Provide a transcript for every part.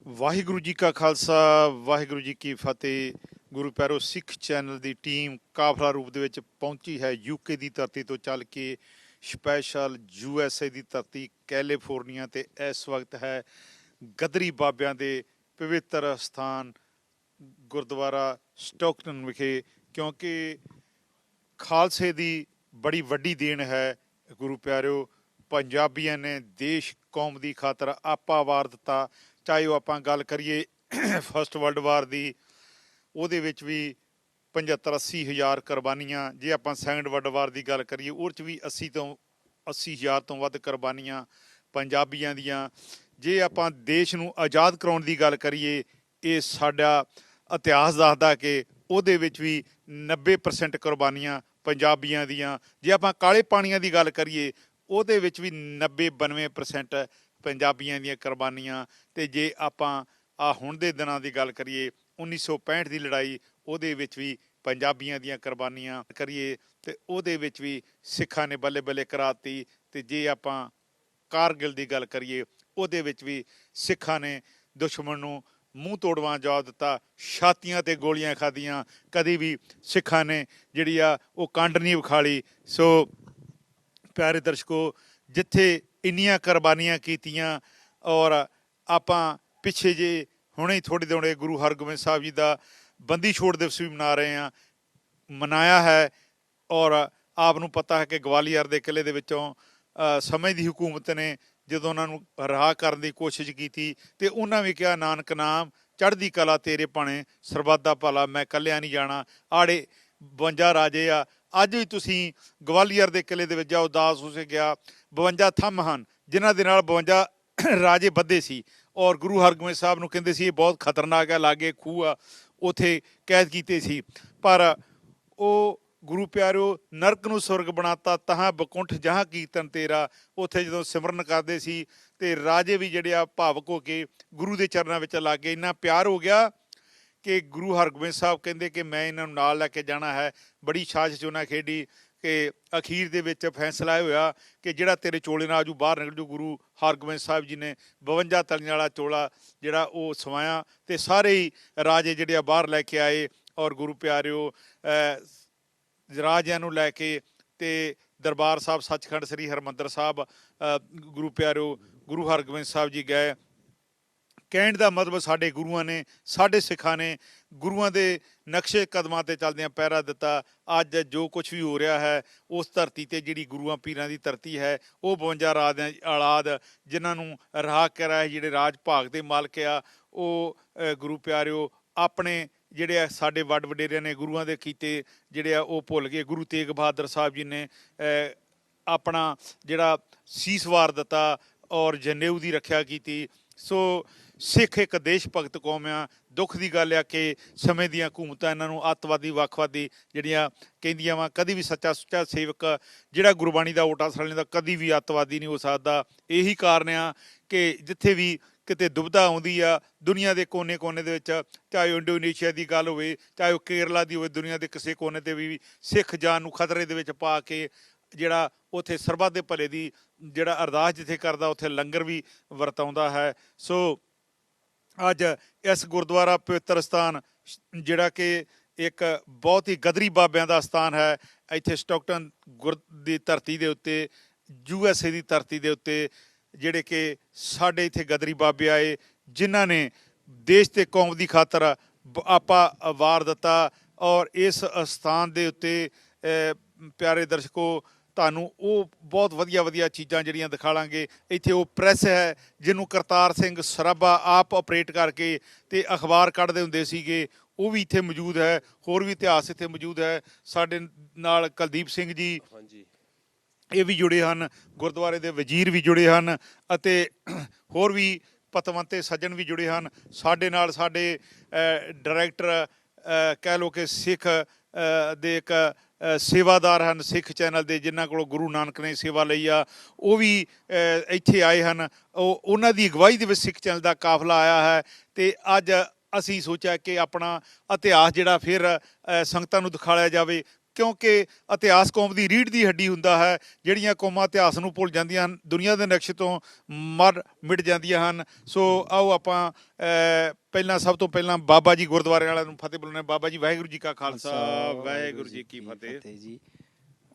ਵਾਹਿਗੁਰੂ ਜੀ ਕਾ ਖਾਲਸਾ ਵਾਹਿਗੁਰੂ ਜੀ ਕੀ ਫਤਿਹ। ਗੁਰੂ ਪਿਆਰੋ, ਸਿੱਖ ਚੈਨਲ ਦੀ ਟੀਮ ਕਾਫਲਾ ਰੂਪ ਦੇ ਵਿੱਚ ਪਹੁੰਚੀ ਹੈ ਯੂਕੇ ਦੀ ਧਰਤੀ ਤੋਂ ਚੱਲ ਕੇ ਸਪੈਸ਼ਲ USA ਦੀ ਧਰਤੀ ਕੈਲੀਫੋਰਨੀਆ ਤੇ ਇਸ ਵਕਤ ਹੈ ਗਦਰੀ ਬਾਬਿਆਂ ਦੇ ਪਵਿੱਤਰ ਸਥਾਨ ਗੁਰਦੁਆਰਾ ਸਟੋਕਟਨ ਵਿਖੇ, ਕਿਉਂਕਿ ਖਾਲਸੇ ਦੀ ਬੜੀ ਵੱਡੀ ਦੇਣ ਹੈ। ਗੁਰੂ ਪਿਆਰਿਓ, ਪੰਜਾਬੀਆਂ ਨੇ ਦੇਸ਼ ਕੌਮ ਦੀ ਖਾਤਰ ਆਪਾ ਵਾਰ ਦਿੱਤਾ। ਚਾਹੇ ਉਹ ਆਪਾਂ ਗੱਲ ਕਰੀਏ ਫਸਟ ਵਰਲਡ ਵਾਰ ਦੀ, ਉਹਦੇ ਵਿੱਚ ਵੀ 75-80 ਹਜ਼ਾਰ ਕੁਰਬਾਨੀਆਂ। ਜੇ ਆਪਾਂ ਸੈਕੰਡ ਵਰਲਡ ਵਾਰ ਦੀ ਗੱਲ ਕਰੀਏ, ਉਹਦੇ 'ਚ ਵੀ 80 ਹਜ਼ਾਰ ਤੋਂ ਵੱਧ ਕੁਰਬਾਨੀਆਂ ਪੰਜਾਬੀਆਂ ਦੀਆਂ। ਜੇ ਆਪਾਂ ਦੇਸ਼ ਨੂੰ ਆਜ਼ਾਦ ਕਰਾਉਣ ਦੀ ਗੱਲ ਕਰੀਏ, ਇਹ ਸਾਡਾ ਇਤਿਹਾਸ ਦੱਸਦਾ ਕਿ ਉਹਦੇ ਵਿੱਚ ਵੀ 90% ਕੁਰਬਾਨੀਆਂ ਪੰਜਾਬੀਆਂ ਦੀਆਂ। ਜੇ ਆਪਾਂ ਕਾਲੇ ਪਾਣੀਆਂ ਦੀ ਗੱਲ ਕਰੀਏ, ਉਹਦੇ ਵਿੱਚ ਵੀ 90-92% ਪੰਜਾਬੀਆਂ ਦੀਆਂ ਕੁਰਬਾਨੀਆਂ। ਅਤੇ ਜੇ ਆਪਾਂ ਹੁਣ ਦੇ ਦਿਨਾਂ ਦੀ ਗੱਲ ਕਰੀਏ, 1965 ਦੀ ਲੜਾਈ, ਉਹਦੇ ਵਿੱਚ ਵੀ ਪੰਜਾਬੀਆਂ ਦੀਆਂ ਕੁਰਬਾਨੀਆਂ ਕਰੀਏ ਅਤੇ ਉਹਦੇ ਵਿੱਚ ਵੀ ਸਿੱਖਾਂ ਨੇ ਬੱਲੇ ਬੱਲੇ ਕਰਾਤੀ। ਅਤੇ ਜੇ ਆਪਾਂ ਕਾਰਗਿਲ ਦੀ ਗੱਲ ਕਰੀਏ, ਉਹਦੇ ਵਿੱਚ ਵੀ ਸਿੱਖਾਂ ਨੇ ਦੁਸ਼ਮਣ ਨੂੰ ਮੂੰਹ ਤੋੜਵਾਂ ਜਵਾਬ ਦਿੱਤਾ, ਛਾਤੀਆਂ 'ਤੇ ਗੋਲੀਆਂ ਖਾਧੀਆਂ। ਕਦੀ ਵੀ ਸਿੱਖਾਂ ਨੇ ਜਿਹੜੀ ਆ ਉਹ ਕੰਡ ਨਹੀਂ ਵਿਖਾਲੀ। ਸੋ ਪਿਆਰੇ ਦਰਸ਼ਕੋ, ਜਿੱਥੇ ਇੰਨੀਆਂ ਕੁਰਬਾਨੀਆਂ ਕੀਤੀਆਂ, ਔਰ ਆਪਾਂ ਪਿੱਛੇ ਜੇ ਹੁਣੇ ਥੋੜ੍ਹੇ ਦਿਨ ਗੁਰੂ ਹਰਗੋਬਿੰਦ ਸਾਹਿਬ ਜੀ ਦਾ ਬੰਦੀ ਛੋੜ ਦਿਵਸ ਵੀ ਮਨਾਇਆ ਹੈ। ਔਰ ਆਪ ਨੂੰ ਪਤਾ ਹੈ ਕਿ ਗਵਾਲੀਅਰ ਦੇ ਕਿਲ੍ਹੇ ਦੇ ਵਿੱਚੋਂ ਸਮੇਂ ਦੀ ਹਕੂਮਤ ਨੇ ਜਦੋਂ ਉਹਨਾਂ ਨੂੰ ਰਿਹਾ ਕਰਨ ਦੀ ਕੋਸ਼ਿਸ਼ ਕੀਤੀ, ਅਤੇ ਉਹਨਾਂ ਵੀ ਕਿਹਾ, ਨਾਨਕ ਨਾਮ ਚੜ੍ਹਦੀ ਕਲਾ ਤੇਰੇ ਭਾਣੇ, ਸਰਬੱਤ ਦਾ ਭਲਾ ਮੈਂ ਇਕੱਲਿਆਂ ਨਹੀਂ ਜਾਣਾ। ਆੜੇ 52 ਰਾਜੇ ਆ। ਅੱਜ ਵੀ ਤੁਸੀਂ ਗਵਾਲੀਅਰ ਦੇ ਕਿਲ੍ਹੇ ਦੇ ਵਿੱਚ ਜਾਓ, ਦਾਸ ਹੁਸੇ ਗਿਆ, 52 ਥੰਮ ਹਨ ਜਿਨ੍ਹਾਂ ਦੇ ਨਾਲ 52 ਰਾਜੇ ਬੱਧੇ ਸੀ। ਔਰ ਗੁਰੂ ਹਰਗੋਬਿੰਦ ਸਾਹਿਬ ਨੂੰ ਕਹਿੰਦੇ ਸੀ ਇਹ ਬਹੁਤ ਖਤਰਨਾਕ ਹੈ, ਲਾਗੇ ਖੂਹ ਆ, ਉੱਥੇ ਕੈਦ ਕੀਤੇ ਸੀ। ਪਰ ਉਹ ਗੁਰੂ ਪਿਆਰਿਓ, ਨਰਕ ਨੂੰ ਸੁਰਗ ਬਣਾਤਾ ਤਹਾਂ ਬਕੁੰਠ ਜਹਾਂ ਕੀਰਤਨ ਤੇਰਾ। ਉੱਥੇ ਜਦੋਂ ਸਿਮਰਨ ਕਰਦੇ ਸੀ ਅਤੇ ਰਾਜੇ ਵੀ ਜਿਹੜੇ ਆ ਭਾਵਕ ਹੋ ਕੇ ਗੁਰੂ ਦੇ ਚਰਨਾਂ ਵਿੱਚ ਲੱਗ ਗਏ। ਇੰਨਾ ਪਿਆਰ ਹੋ ਗਿਆ ਕਿ ਗੁਰੂ ਹਰਗੋਬਿੰਦ ਸਾਹਿਬ ਕਹਿੰਦੇ ਕਿ ਮੈਂ ਇਹਨਾਂ ਨੂੰ ਨਾਲ ਲੈ ਕੇ ਜਾਣਾ ਹੈ। ਬੜੀ ਸਾਜ਼ਿਸ਼ ਉਹਨਾਂ ਖੇਡੀ ਕਿ ਅਖੀਰ ਦੇ ਵਿੱਚ ਫੈਸਲਾ ਇਹ ਹੋਇਆ ਕਿ ਜਿਹੜਾ ਤੇਰੇ ਚੋਲੇ ਨਾਲ ਆਜੂ ਬਾਹਰ ਨਿਕਲ ਜੂ। ਗੁਰੂ ਹਰਗੋਬਿੰਦ ਸਾਹਿਬ ਜੀ ਨੇ 52 ਤਲੀਆਂ ਵਾਲਾ ਚੋਲਾ ਜਿਹੜਾ ਉਹ ਸਵਾਇਆ, ਅਤੇ ਸਾਰੇ ਹੀ ਰਾਜੇ ਜਿਹੜੇ ਆ ਬਾਹਰ ਲੈ ਕੇ ਆਏ। ਔਰ ਗੁਰੂ ਪਿਆਰਿਓ, ਰਾਜਿਆਂ ਨੂੰ ਲੈ ਕੇ ਅਤੇ ਦਰਬਾਰ ਸਾਹਿਬ ਸੱਚਖੰਡ ਸ੍ਰੀ ਹਰਿਮੰਦਰ ਸਾਹਿਬ ਗੁਰੂ ਪਿਆਰਿਓ ਗੁਰੂ ਹਰਗੋਬਿੰਦ ਸਾਹਿਬ ਜੀ ਗਏ। ਕਹਿਣ ਦਾ ਮਤਲਬ, ਸਾਡੇ ਗੁਰੂਆਂ ਨੇ, ਸਾਡੇ ਸਿੱਖਾਂ ਨੇ ਗੁਰੂਆਂ ਦੇ ਨਕਸ਼ੇ ਕਦਮਾਂ 'ਤੇ ਚੱਲਦਿਆਂ ਪਹਿਰਾ ਦਿੱਤਾ। ਅੱਜ ਜੋ ਕੁਛ ਵੀ ਹੋ ਰਿਹਾ ਹੈ ਉਸ ਧਰਤੀ 'ਤੇ, ਜਿਹੜੀ ਗੁਰੂਆਂ ਪੀਰਾਂ ਦੀ ਧਰਤੀ ਹੈ, ਉਹ 52 ਰਾਜਿਆਂ ਦੀ ਔਲਾਦ ਜਿਨ੍ਹਾਂ ਨੂੰ ਰਿਹਾ ਕਰਾਇਆ, ਜਿਹੜੇ ਰਾਜ ਭਾਗ ਦੇ ਮਾਲਕ ਆ, ਉਹ ਗੁਰੂ ਪਿਆਰਿਓ ਆਪਣੇ ਜਿਹੜੇ ਆ ਸਾਡੇ ਵੱਡ ਵਡੇਰਿਆਂ ਨੇ ਗੁਰੂਆਂ ਦੇ ਕੀਤੇ ਜਿਹੜੇ ਆ ਉਹ ਭੁੱਲ ਗਏ। ਗੁਰੂ ਤੇਗ ਬਹਾਦਰ ਸਾਹਿਬ ਜੀ ਨੇ ਆਪਣਾ ਜਿਹੜਾ ਸੀਸ ਵਾਰ ਦਿੱਤਾ ਔਰ ਜਨੇਊ ਦੀ ਰੱਖਿਆ ਕੀਤੀ। ਸੋ ਸਿੱਖ ਇੱਕ ਦੇਸ਼ ਭਗਤ ਕੌਮ ਆ। ਦੁੱਖ ਦੀ ਗੱਲ ਆ ਕਿ ਸਮੇਂ ਦੀਆਂ ਹਕੂਮਤਾਂ ਇਹਨਾਂ ਨੂੰ ਅੱਤਵਾਦੀ ਵੱਖਵਾਦੀ ਜਿਹੜੀਆਂ ਕਹਿੰਦੀਆਂ ਵਾ। ਕਦੀ ਵੀ ਸੱਚਾ ਸੁੱਚਾ ਸੇਵਕ ਜਿਹੜਾ ਗੁਰਬਾਣੀ ਦਾ ਓਟਾ ਸੜ ਲੈਂਦਾ, ਕਦੀ ਵੀ ਅੱਤਵਾਦੀ ਨਹੀਂ ਹੋ ਸਕਦਾ। ਇਹੀ ਕਾਰਨ ਆ ਕਿ ਜਿੱਥੇ ਵੀ ਕਿਤੇ ਦੁਬਿਧਾ ਆਉਂਦੀ ਆ ਦੁਨੀਆ ਦੇ ਕੋਨੇ ਦੇ ਵਿੱਚ, ਚਾਹੇ ਉਹ ਇੰਡੋਨੇਸ਼ੀਆ ਦੀ ਗੱਲ ਹੋਵੇ, ਚਾਹੇ ਉਹ ਕੇਰਲਾ ਦੀ ਹੋਵੇ, ਦੁਨੀਆ ਦੇ ਕਿਸੇ ਕੋਨੇ 'ਤੇ ਵੀ ਸਿੱਖ ਜਾਨ ਨੂੰ ਖਤਰੇ ਦੇ ਵਿੱਚ ਪਾ ਕੇ ਜਿਹੜਾ ਉੱਥੇ ਸਰਬੱਤ ਦੇ ਭਲੇ ਦੀ ਜਿਹੜਾ ਅਰਦਾਸ ਜਿੱਥੇ ਕਰਦਾ, ਉੱਥੇ ਲੰਗਰ ਵੀ ਵਰਤਾਉਂਦਾ ਹੈ। ਸੋ ਅੱਜ ਇਸ ਗੁਰਦੁਆਰਾ ਪਵਿੱਤਰ ਸਥਾਨ, ਜਿਹੜਾ ਕਿ ਇੱਕ ਬਹੁਤ ਹੀ ਗਦਰੀ ਬਾਬਿਆਂ ਦਾ ਸਥਾਨ ਹੈ, ਇੱਥੇ ਸਟੋਕਟਨ ਦੀ ਧਰਤੀ ਦੇ ਉੱਤੇ, USA ਦੀ ਧਰਤੀ ਦੇ ਉੱਤੇ, ਜਿਹੜੇ ਕਿ ਸਾਡੇ ਇੱਥੇ ਗਦਰੀ ਬਾਬੇ ਆਏ, ਜਿਨ੍ਹਾਂ ਨੇ ਦੇਸ਼ ਅਤੇ ਕੌਮ ਦੀ ਖਾਤਰ ਆਪਾ ਵਾਰ ਦਿੱਤਾ। ਔਰ ਇਸ ਸਥਾਨ ਦੇ ਉੱਤੇ ਪਿਆਰੇ ਦਰਸ਼ਕੋ, ਤੁਹਾਨੂੰ ਉਹ ਬਹੁਤ ਵਧੀਆ ਚੀਜ਼ਾਂ ਜਿਹੜੀਆਂ ਦਿਖਾਵਾਂਗੇ। ਇੱਥੇ ਉਹ ਪ੍ਰੈਸ ਹੈ ਜਿਹਨੂੰ ਕਰਤਾਰ ਸਿੰਘ ਸਰਾਭਾ ਆਪ ਆਪਰੇਟ ਕਰਕੇ ਅਤੇ ਅਖਬਾਰ ਕੱਢਦੇ ਹੁੰਦੇ ਸੀਗੇ, ਉਹ ਵੀ ਇੱਥੇ ਮੌਜੂਦ ਹੈ। ਹੋਰ ਵੀ ਇਤਿਹਾਸ ਇੱਥੇ ਮੌਜੂਦ ਹੈ। ਸਾਡੇ ਨਾਲ ਕੁਲਦੀਪ ਸਿੰਘ ਜੀ ਇਹ ਵੀ ਜੁੜੇ ਹਨ, ਗੁਰਦੁਆਰੇ ਦੇ ਵਜ਼ੀਰ ਵੀ ਜੁੜੇ ਹਨ, ਅਤੇ ਹੋਰ ਵੀ ਪਤਵੰਤੇ ਸੱਜਣ ਵੀ ਜੁੜੇ ਹਨ। ਸਾਡੇ ਨਾਲ ਸਾਡੇ ਡਾਇਰੈਕਟਰ ਕਹਿ ਲਓ ਕਿ ਸਿੱਖ ਦੇ ਇੱਕ ਸੇਵਾਦਾਰ ਹਨ ਸਿੱਖ ਚੈਨਲ ਦੇ, ਜਿਨ੍ਹਾਂ ਕੋਲੋਂ ਗੁਰੂ ਨਾਨਕ ਨੇ ਸੇਵਾ ਲਈ ਆ, ਉਹ ਵੀ ਇੱਥੇ ਆਏ ਹਨ। ਉਹਨਾਂ ਦੀ ਅਗਵਾਈ ਦੇ ਵਿੱਚ ਸਿੱਖ ਚੈਨਲ ਦਾ ਕਾਫਲਾ ਆਇਆ ਹੈ। ਅਤੇ ਅੱਜ ਅਸੀਂ ਸੋਚਿਆ ਕਿ ਆਪਣਾ ਇਤਿਹਾਸ ਜਿਹੜਾ ਫਿਰ ਸੰਗਤਾਂ ਨੂੰ ਦਿਖਾਇਆ ਜਾਵੇ। ਕਿਉਂਕਿ ਇਤਿਹਾਸ ਕੌਮ ਦੀ ਰੀੜ੍ਹ ਦੀ ਹੱਡੀ ਹੁੰਦਾ ਹੈ। ਜਿਹੜੀਆਂ ਕੌਮਾਂ ਇਤਿਹਾਸ ਨੂੰ ਭੁੱਲ ਜਾਂਦੀਆਂ ਹਨ, ਦੁਨੀਆ ਦੇ ਨਕਸ਼ੇ ਤੋਂ ਮਿਟ ਜਾਂਦੀਆਂ ਹਨ। ਸੋ ਆਓ ਆਪਾਂ ਪਹਿਲਾਂ ਸਭ ਤੋਂ ਪਹਿਲਾਂ ਬਾਬਾ ਜੀ ਗੁਰਦੁਆਰੇ ਵਾਲਿਆਂ ਨੂੰ ਫਤਿਹ ਬੁਲਾਉਂਦੇ। ਬਾਬਾ ਜੀ ਵਾਹਿਗੁਰੂ ਜੀ ਕਾ ਖਾਲਸਾ, ਵਾਹਿਗੁਰੂ ਜੀ ਕੀ ਫਤਿਹ ਜੀ।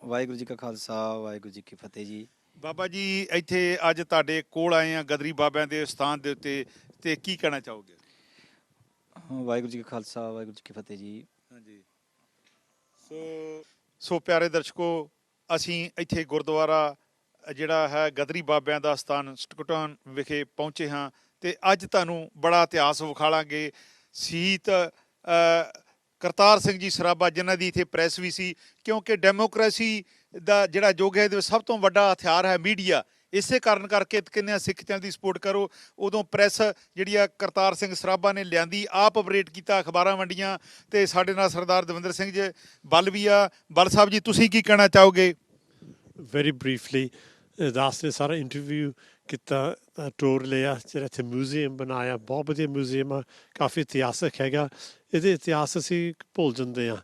ਵਾਹਿਗੁਰੂ ਜੀ ਕਾ ਖਾਲਸਾ, ਵਾਹਿਗੁਰੂ ਜੀ ਕੀ ਫਤਿਹ ਜੀ। ਬਾਬਾ ਜੀ ਇੱਥੇ ਅੱਜ ਤੁਹਾਡੇ ਕੋਲ ਆਏ ਆ ਗਦਰੀ ਬਾਬਿਆਂ ਦੇ ਸਥਾਨ ਦੇ ਉੱਤੇ, ਤੇ ਕੀ ਕਹਿਣਾ ਚਾਹੋਗੇ? ਵਾਹਿਗੁਰੂ ਜੀ ਕਾ ਖਾਲਸਾ, ਵਾਹਿਗੁਰੂ ਜੀ ਕੀ ਫਤਿਹ ਜੀ। ਹਾਂਜੀ। ਸੋ ਪਿਆਰੇ ਦਰਸ਼ਕੋ, ਅਸੀਂ ਇੱਥੇ ਗੁਰਦੁਆਰਾ ਜਿਹੜਾ ਹੈ ਗਦਰੀ ਬਾਬਿਆਂ ਦਾ ਸਥਾਨ ਸਟਕਟਨ ਵਿਖੇ ਪਹੁੰਚੇ ਹਾਂ, ਤੇ ਅੱਜ ਤੁਹਾਨੂੰ ਬੜਾ ਇਤਿਹਾਸ ਵਿਖਾਲਾਂਗੇ। ਸ਼ਹੀਦ ਕਰਤਾਰ ਸਿੰਘ ਜੀ ਸਰਾਭਾ, ਜਿਨ੍ਹਾਂ ਦੀ ਇੱਥੇ ਪ੍ਰੈਸ ਵੀ ਸੀ, ਕਿਉਂਕਿ ਡੈਮੋਕ੍ਰੇਸੀ ਦਾ ਜਿਹੜਾ ਯੁੱਗ ਹੈ, ਇਹਦੇ ਵਿੱਚ ਸਭ ਤੋਂ ਵੱਡਾ ਹਥਿਆਰ ਹੈ ਮੀਡੀਆ। ਇਸੇ ਕਾਰਨ ਕਰਕੇ ਕਿੰਨੇ ਸਿੱਖ ਚੈਨਲ ਦੀ ਸਪੋਰਟ ਕਰੋ। ਉਦੋਂ ਪ੍ਰੈਸ ਜਿਹੜੀ ਆ ਕਰਤਾਰ ਸਿੰਘ ਸਰਾਭਾ ਨੇ ਲਿਆਂਦੀ, ਆਪ ਆਪਰੇਟ ਕੀਤਾ, ਅਖਬਾਰਾਂ ਵੰਡੀਆਂ। ਤੇ ਸਾਡੇ ਨਾਲ ਸਰਦਾਰ ਦਵਿੰਦਰ ਸਿੰਘ ਜੀ ਬਲ ਵੀ ਆ। ਬਲ ਸਾਹਿਬ ਜੀ, ਤੁਸੀਂ ਕੀ ਕਹਿਣਾ ਚਾਹੋਗੇ? ਵੈਰੀ ਬਰੀਫਲੀ ਦਾਸ ਨੇ ਸਾਰਾ ਇੰਟਰਵਿਊ ਕੀਤਾ, ਟੂਰ ਲਿਆ, ਜਿਹੜਾ ਇੱਥੇ ਮਿਊਜ਼ੀਅਮ ਬਣਾਇਆ, ਬਹੁਤ ਵਧੀਆ ਮਿਊਜ਼ੀਅਮ ਆ, ਕਾਫੀ ਇਤਿਹਾਸਕ ਹੈਗਾ। ਇਹਦੇ ਇਤਿਹਾਸ ਅਸੀਂ ਭੁੱਲ ਜਾਂਦੇ ਹਾਂ।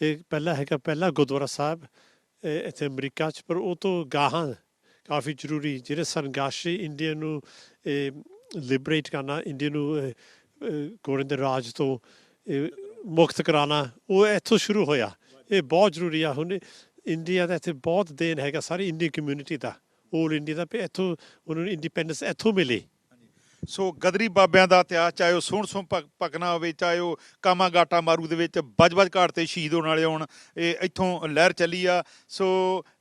ਇਹ ਪਹਿਲਾ ਗੁਰਦੁਆਰਾ ਸਾਹਿਬ ਇੱਥੇ ਅਮਰੀਕਾ 'ਚ, ਪਰ ਉਹ ਤੋਂ ਗਾਹਾਂ ਕਾਫੀ ਜ਼ਰੂਰੀ ਜਿਹੜੇ ਸੰਘਰਸ਼ੀ ਇੰਡੀਆ ਨੂੰ ਲਿਬਰੇਟ ਕਰਨਾ, ਇੰਡੀਆ ਨੂੰ ਗੋਰਿਆਂ ਦੇ ਰਾਜ ਤੋਂ ਮੁਕਤ ਕਰਾਉਣਾ, ਉਹ ਇੱਥੋਂ ਸ਼ੁਰੂ ਹੋਇਆ। ਇਹ ਬਹੁਤ ਜ਼ਰੂਰੀ ਆ। ਹੁਣ ਇੰਡੀਆ ਦਾ ਇੱਥੇ ਬਹੁਤ ਦੇਣ ਹੈਗਾ, ਸਾਰੀ ਇੰਡੀਅਨ ਕਮਿਊਨਿਟੀ ਦਾ, 올 ਇੰਡੀਆ ਦਾ, ਵੀ ਇੱਥੋਂ ਉਹਨਾਂ ਨੂੰ ਇੰਡੀਪੈਂਡੈਂਸ ਇੱਥੋਂ ਮਿਲੀ। ਸੋ ਗਦਰੀ ਬਾਬਿਆਂ ਦਾ ਇਤਿਹਾਸ, ਚਾਹੇ ਉਹ ਸੋਹਣ ਭਕਨਾ ਹੋਵੇ, ਚਾਹੇ ਉਹ ਕਾਮਾ ਗਾਟਾ ਮਾਰੂ ਦੇ ਵਿੱਚ ਬਜ ਘਾਟ ਤੇ ਸ਼ਹੀਦ ਹੋਣ ਵਾਲੇ ਹੋਣ, ਇਹ ਇੱਥੋਂ ਲਹਿਰ ਚੱਲੀ ਆ। ਸੋ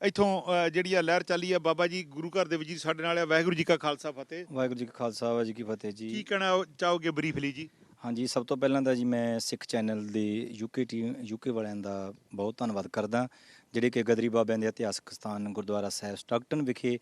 ਇੱਥੋਂ ਜਿਹੜੀ ਆ ਲਹਿਰ ਚੱਲੀ ਆ। ਬਾਬਾ ਜੀ ਗੁਰੂ ਘਰ ਦੇ ਵਿੱਚ ਜੀ ਸਾਡੇ ਨਾਲ ਆ। ਵਾਹਿਗੁਰੂ ਜੀ ਕਾ ਖਾਲਸਾ, ਫਤਿਹ। ਵਾਹਿਗੁਰੂ ਜੀ ਕਾ ਖਾਲਸਾ, ਵਾਹਿਗੁਰੂ ਜੀ ਕੀ ਫਤਿਹ ਜੀ। ਕੀ ਕਹਿਣਾ ਚਾਹੋਗੇ ਬਰੀਫਲੀ ਜੀ? ਹਾਂਜੀ, ਸਭ ਤੋਂ ਪਹਿਲਾਂ ਤਾਂ ਜੀ ਮੈਂ ਸਿੱਖ ਚੈਨਲ ਦੀ ਯੂਕੇ ਵਾਲਿਆਂ ਦਾ ਬਹੁਤ ਧੰਨਵਾਦ ਕਰਦਾ, ਜਿਹੜੇ ਕਿ ਗਦਰੀ ਬਾਬਿਆਂ ਦੇ ਇਤਿਹਾਸਕ ਸਥਾਨ ਗੁਰਦੁਆਰਾ ਸਾਹਿਬ ਸਟਕਟਨ ਵਿਖੇ